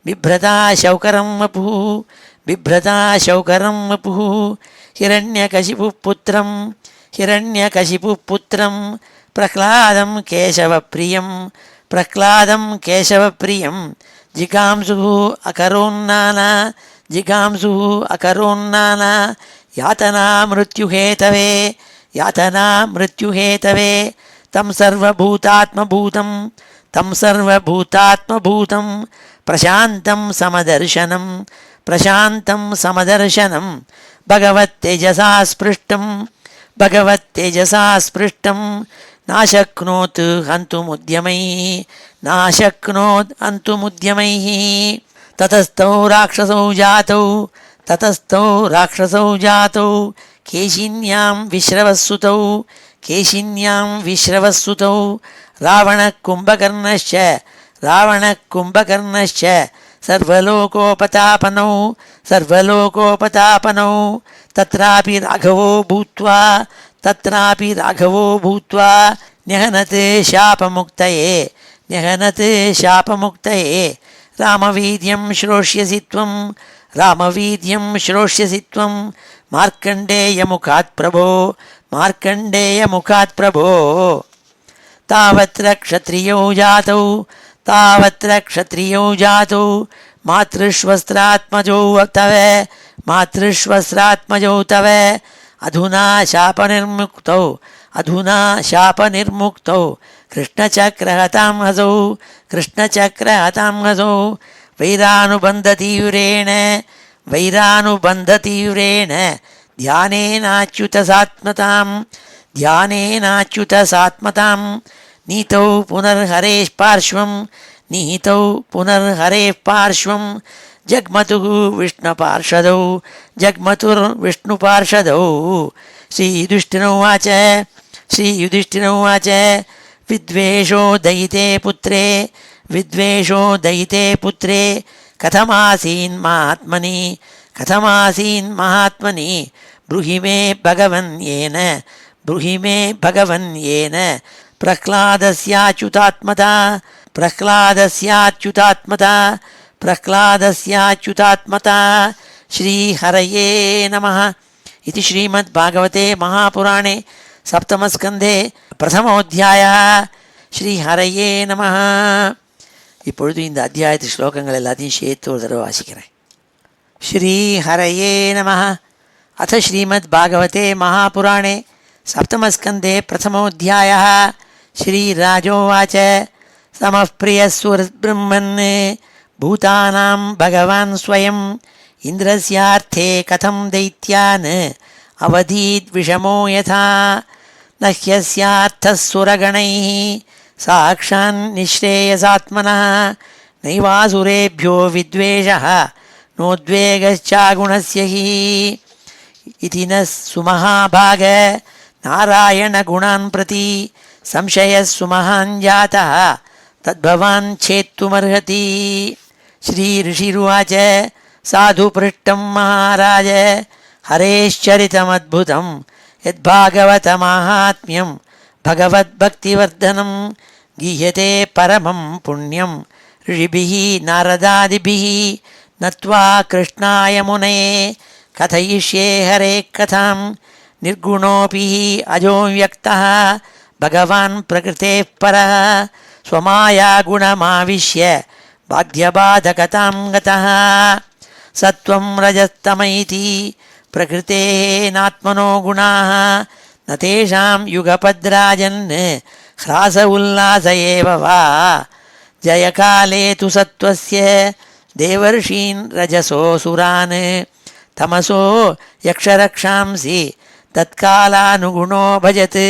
बिभ्रता शौकरं वपुः हिरण्यकशिपुपुत्रं प्रह्लादं केशवप्रियं जिगांसुः अकरोन्नाना यातना मृत्युहेतवे तं सर्वभूतात्मभूतं प्रशान्तं समदर्शनं भगवत्तेजसा स्पृष्टं नाशक्नोत् हन्तुमुद्यमैः ततस्तौ राक्षसौ जातौ केशिन्यां विश्रवस्सुतौ रावणः कुम्भकर्णश्च सर्वलोकोपतापनौ तत्रापि राघवो भूत्वा न्यहनते शापमुक्तये रामवीर्यं श्रोष्यसि त्वं मार्कण्डेयमुखात् प्रभो तावत्र क्षत्रियौ जातौ मातृश्वस्त्रात्मजौ तव अधुना शापनिर्मुक्तौ कृष्णचक्रहतां हसौ वैरानुबन्धतीव्रेण ध्यानेनाच्युतसात्मतां नीतौ पुनर्हरेः पार्श्वं जग्मतुर्विष्णुपार्षदौ श्रीयुधिष्ठिरौवाच विद्वेषो दयिते पुत्रे कथमासीन् महात्मनि ब्रूहि मे भगवन् येन प्रह्लादस्याच्युतात्मता श्रीहरये नमः इति श्रीमद्भागवते महापुराणे सप्तमस्कन्धे प्रथमोऽध्यायः श्रीहरये नमः. இப்பொழுது இந்த அத்தியாயத்து ஸ்லோகங்கள் எல்லாத்தையும் சேர்த்து ஒரு தடவை வாசிக்கிறேன். श्रीहरये नमः. अथ श्रीमद्भागवते महापुराणे सप्तमस्कन्धे प्रथमोऽध्यायः. श्रीराजोवाच समः प्रियस्वरब्रह्मन् भूतानां भगवान् स्वयं इन्द्रस्यार्थे कथं दैत्यान् अवधीद्विषमो यथा न ह्यस्यार्थः सुरगणैः साक्षान्निःश्रेयसात्मनः नैवासुरेभ्यो विद्वेषः नोद्वेगश्चागुणस्य हि इति न सुमहाभाग नारायणगुणान् प्रति संशयः सुमहान् जातः तद्भवान् छेत्तुमर्हति. श्रीऋषिरुवाच साधु पृष्टं महाराज हरेश्चरितमद्भुतं यद्भागवतमाहात्म्यं भगवद्भक्तिवर्धनं गीयते परमं पुण्यं ऋषिभिः नारदादिभिः नत्वा कृष्णाय मुनये कथयिष्ये हरे कथां निर्गुणोऽपि अजो व्यक्तः भगवान् प्रकृतेः परः स्वमाया गुणमाविश्य बाध्यबाधकतां गतः सत्वं रजस्तमैति प्रकृतेनात्मनो गुणाः न तेषां युगपद्राजन् ह्रास उल्लास एव वा जयकाले तु सत्त्वस्य देवर्षीन् रजसोऽसुरान् तमसो यक्षरक्षांसि तत्कालानुगुणो भजत्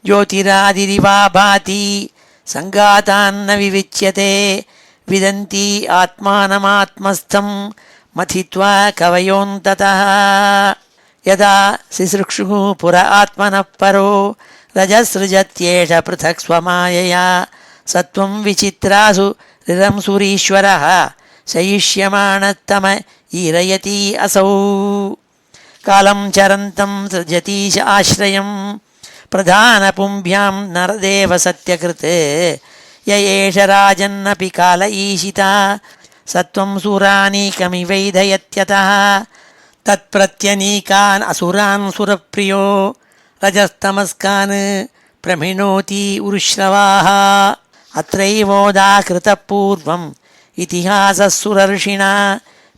ज्योतिरादिरिवा भाति सङ्गातान्न विविच्यते विदन्ति आत्मानमात्मस्थं मथित्वा कवयोऽन्ततः यदा सिसृक्षुः पुर आत्मनः परो रजसृजत्येष पृथक् स्वमायया सत्वं विचित्रासु रिरंसुरीश्वरः शयिष्यमाणस्तम ईरयति असौ कालं चरन्तं सृजतीश आश्रयं प्रधानपुंभ्यां नरदेव सत्यकृत् य एष राजन्नपि काल ईशिता सत्वं सुरानीकमिवैधयत्यतः तत्प्रत्यनीकान् असुरान् सुरप्रियो रजस्तमस्कान् प्रमिणोति उरुश्रवाः अत्रैवोदाकृतः पूर्वम् इतिहासः सुरर्षिणा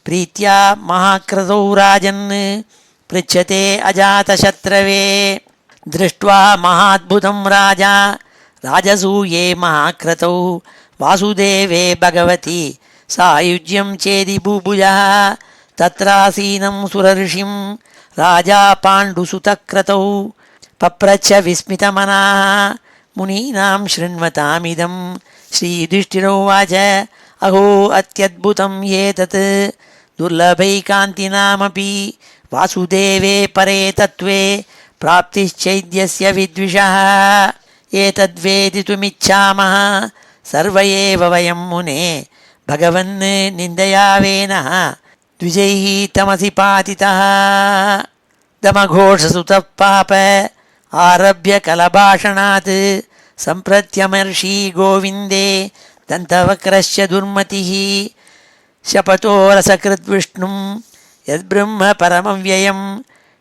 प्रीत्या महाक्रतौ राजन् पृच्छते अजातशत्रवे दृष्ट्वा महाद्भुतं राजा राजसूये महाक्रतौ वासुदेवे भगवति सायुज्यं चेदि बुभुजः तत्रासीनं सुरर्षिं राजा पाण्डुसुतक्रतौ पप्रच्छ विस्मितमनाः मुनीनां शृण्वतामिदं श्रीयुधिष्ठिरोवाच अहो अत्यद्भुतं एतत् दुर्लभैकान्तिनामपि वासुदेवे परे तत्त्वे प्राप्तिश्चैद्यस्य विद्विषः एतद्वेदितुमिच्छामः सर्व एव वयं मुने भगवन् निन्दयावेनः द्विजैः तमसि पातितः दमघोषसुतः पाप आरभ्य कलभाषणात् सम्प्रत्यमर्षि गोविन्दे दन्तवक्रस्य दुर्मतिः शपथो रसकृद्विष्णुं यद्ब्रह्म परमव्ययं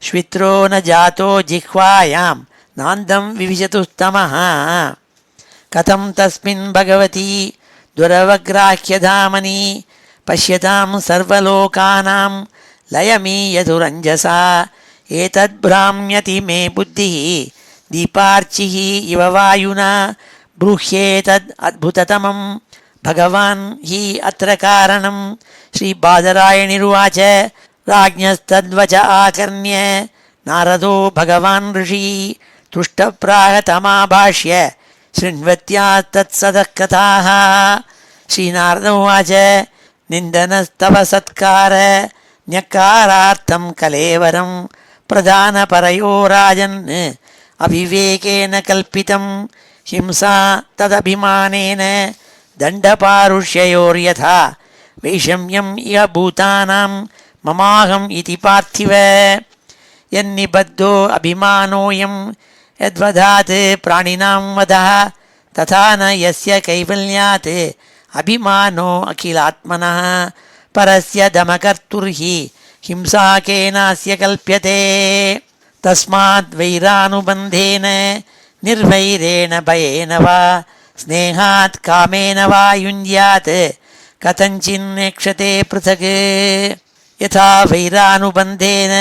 श्वित्रो न जातो जिह्वायां नान्दं विविशतुस्तमः कथं तस्मिन् भगवती दुरवग्राह्यधामनि पश्यतां सर्वलोकानां लयमीयधुरञ्जसा एतद्भ्राम्यति मे बुद्धिः दीपार्चिः इव वायुना ब्रूह्येतद् अद्भुततमं भगवान् हि अत्र कारणं श्रीबादरायणिरुवाच राज्ञस्तद्वच आकर्ण्य नारदो भगवान् ऋषिः तुष्टप्राह तमाभाष्य शृण्वत्यास्तत्सदः कथाः श्रीनारद उवाच निन्दनस्तव सत्कार न्यकारार्थं कलेवरं प्रधानपरयो राजन् अविवेकेन कल्पितं हिंसा तदभिमानेन दण्डपारुष्ययोर्यथा वैषम्यम् इह भूतानां ममाहम् इति पार्थिव यन्निबद्धो अभिमानोऽयं यद्वधात् प्राणिनां वधः तथा न यस्य कैवल्यात् अभिमानो अखिलात्मनः परस्य दमकर्तुर्हि हिंसा केनास्य कल्प्यते तस्माद् वैरानुबन्धेन निर्वैरेण भयेन वा स्नेहात् कामेन वा युञ्ज्यात् कथञ्चिन्नेक्षते पृथक् यथा वैरानुबन्धेन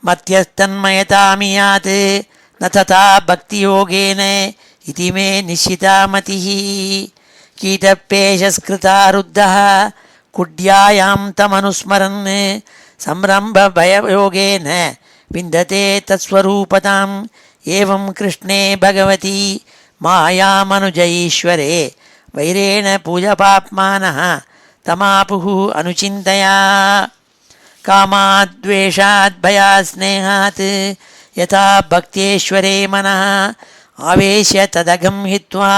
मत्यस्तन्मयतामियात् न तथा भक्तियोगेन इति मे निश्चिता मतिः कीटपेशस्कृता रुद्धः कुड्यायां तमनुस्मरन् संरम्भभययोगेन विन्दते तत्स्वरूपताम् एवं कृष्णे भगवती मायामनुजईश्वरे वैरेण पूजपाप्मानः तमापुः अनुचिन्तया कामाद्वेषाद्भयात् स्नेहात् यथा भक्त्येश्वरे मनः आवेश्य तदघं हित्वा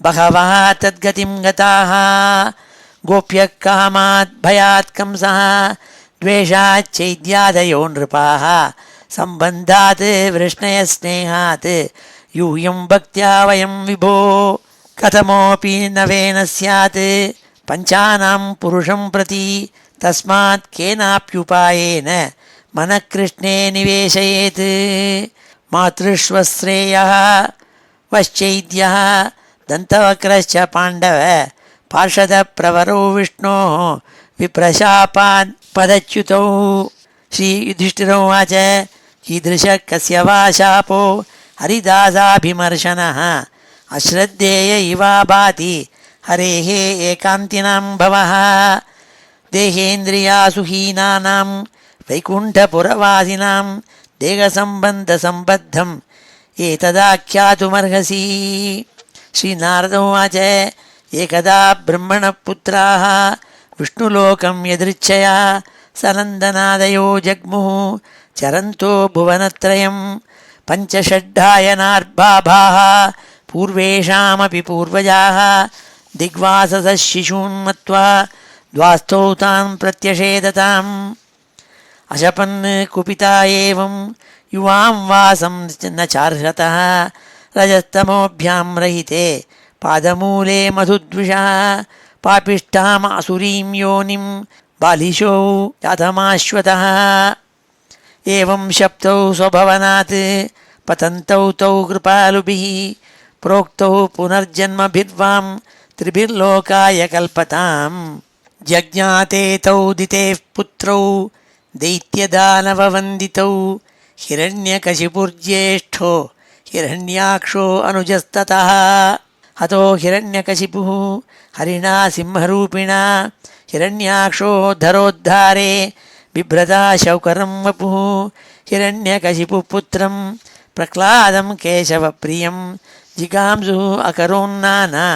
बहवः तद्गतिं गताः गोप्यः कामात् भयात् कंसः द्वेषाच्चैद्यादयो नृपाः सम्बन्धात् वृष्णयस्नेहात् यूयं भक्त्या वयं विभो कथमोऽपि नवेन स्यात् पञ्चानां पुरुषं प्रति तस्मात् केनाप्युपायेन मनः कृष्णे निवेशयेत् मातृश्वश्रेयः वश्चैद्यः दन्तवक्रश्च पाण्डव पार्षदप्रवरो विष्णोः विप्रशापात् पदच्युतौ। श्रीयुधिष्ठिरोवाच कीदृशः कस्य वा शापो हरिदासाभिमर्शनः अश्रद्धेय इवा भाति हरेः एकान्तिनां भवः। देहेन्द्रियासु हीनानां वैकुण्ठपुरवासिनां देहसम्बन्धसम्बद्धम् एतदाख्यातुमर्हसि। श्रीनारद उवाच एकदा ब्रह्मणपुत्राः विष्णुलोकं यदृच्छया सनन्दनादयो जग्मुः चरन्तो भुवनत्रयं पञ्चषड्डायनार्भाभाः पूर्वेषामपि पूर्वजाः दिग्वाससः शिशून् मत्वा द्वास्थौ तान् प्रत्यषेधताम्। अशपन् कुपिता एवं युवां वासं न चार्हतः रजस्तमोभ्यां रहिते पादमूले मधुद्विषः पापिष्ठाम् असुरीं योनिं बालिशौ जातमाश्वतः। एवं शप्तौ स्वभवनात् पतन्तौ तौ कृपालुभिः प्रोक्तौ पुनर्जन्मभिर्वां त्रिभिर्लोकाय कल्पताम्। जज्ञाते तौ दितेः पुत्रौ दैत्यदानववन्दितौ हिरण्यकशिपुर्ज्येष्ठो हिरण्याक्षो अनुजस्ततः। हतो हिरण्यकशिपुः हरिणा सिंहरूपिणा हिरण्याक्षोद्धरोद्धारे बिभ्रता शौकरं वपुः। हिरण्यकशिपुपुत्रं प्रह्लादं केशवप्रियं जिगांसुः अकरोन्नाना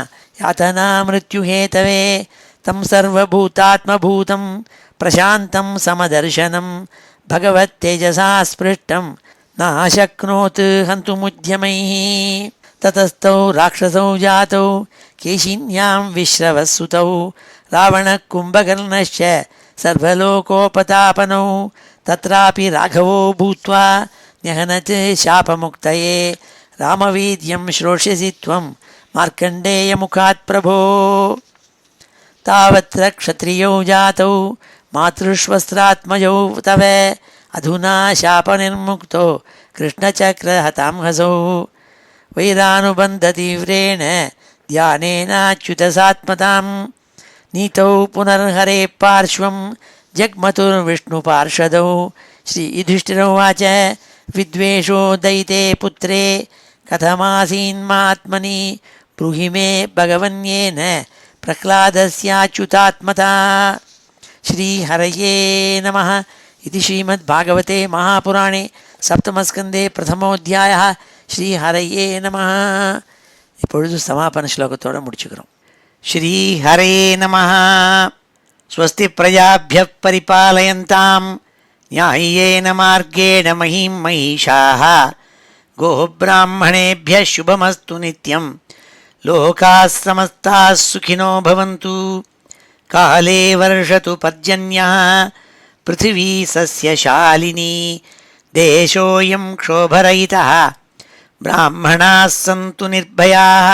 यातना मृत्युहेतवे। तं सर्वभूतात्मभूतं प्रशान्तं समदर्शनं भगवत्तेजसा स्पृष्टं नाशक्नोत् हन्तुमुद्यमैः। ततस्तौ राक्षसौ जातौ केशिन्यां विश्रवसुतौ रावणः कुम्भकर्णश्च सर्वलोकोपतापनौ। तत्रापि राघवो भूत्वा न्यहनत् शापमुक्तये रामवीर्यं श्रोष्यसि त्वं मार्कण्डेयमुखात् प्रभो। तावत्र क्षत्रियौ जातौ मातृष्वस्त्रात्मजौ तव अधुना शापनिर्मुक्तो कृष्णचक्रहतां हसौ। वैरानुबन्धतीव्रेण ध्यानेनाच्युतसात्मतां नीतौ पुनर्हरे पार्श्वं जग्मतुर्विष्णुपार्षदौ। श्रीयुधिष्ठिरोवाच विद्वेषो दयिते पुत्रे कथमासीन्मात्मनि ब्रूहि मे भगवन्येन प्रह्लादस्याच्युतात्मता। श्रीहरये नमः इति श्रीमद्भागवते महापुराणे सप्तमस्कन्धे प्रथमोऽध्यायः ஸ்ரீஹரையே நம. இப்பொழுது சமாபன ஸ்லோகத்தோடு முடிச்சுக்கிறோம். ஸ்ரீஹரயே நம. ஸ்வஸ்தி பிரஜாபிய பரிபாலயந்தாம் ஞாயேன மார்கேண மஹீம் மஹீஷாः கோப்ராஹ்மணேभ्य शुभमस्तु नित्यं लोकाः समस्ताः सुखिनो भवन्तु. काले वर्षतु पर्जन्यः पृथिवी सस्यशालिनी देशोऽयं क्षोभरहितः ब्राह्मणाः सन्तु निर्भयाः.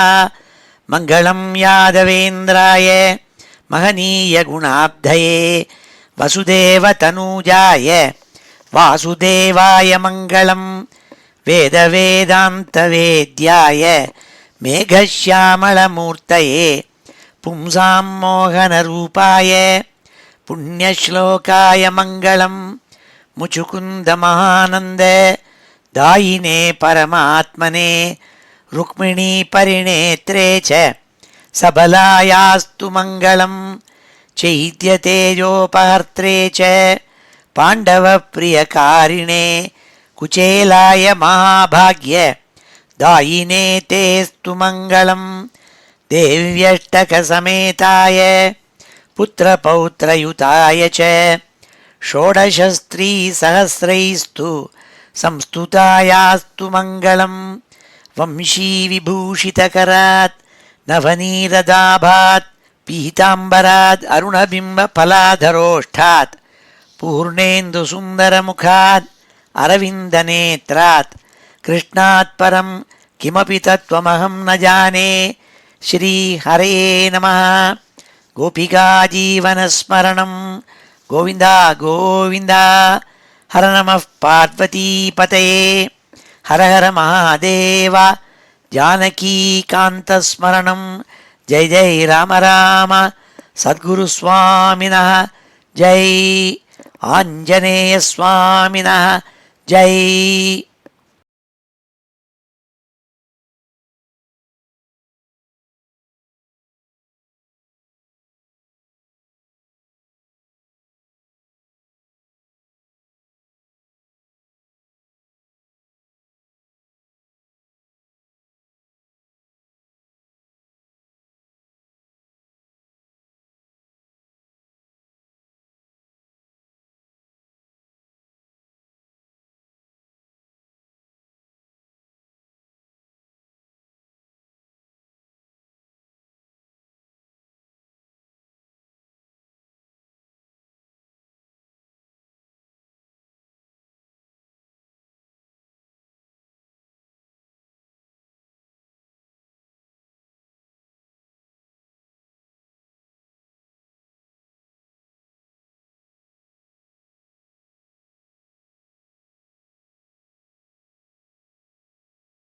मङ्गलं यादवेन्द्राय महनीयगुणाब्धये वसुदेवतनूजाय वासुदेवाय मङ्गलं वेदवेदान्तवेद्याय मेघश्यामलमूर्तये पुंसां मोहनरूपाय पुण्यश्लोकाय मङ्गलं मुचुकुन्दमहानन्द दायिने परमात्मने रुक्मिणी परिणेत्रे च सबलायास्तु मङ्गलं चैत्यतेजोपहर्त्रे च पाण्डवप्रियकारिणे कुचेलाय महाभाग्य दायिने तेस्तु मङ्गलं देव्यष्टकसमेताय पुत्रपौत्रयुताय च षोडशस्त्रीसहस्रैस्तु संस्तुतायास्तु मङ्गलं वंशीविभूषितकरात् नवनीरदाभात् पीताम्बरात् अरुणबिम्बफलाधरोष्ठात् पूर्णेन्दुसुन्दरमुखात् अरविन्दनेत्रात् कृष्णात् परं किमपि तत्त्वमहं न जाने. श्रीहरये नमः. गोपिकाजीवनस्मरणं गोविन्द गोविन्द. हर नमः पार्वतीपतये. हर हर महादेव. जानकीकान्तस्मरणं जय जय राम राम. सद्गुरुस्वामिनः जय आञ्जनेयस्वामिनः जय।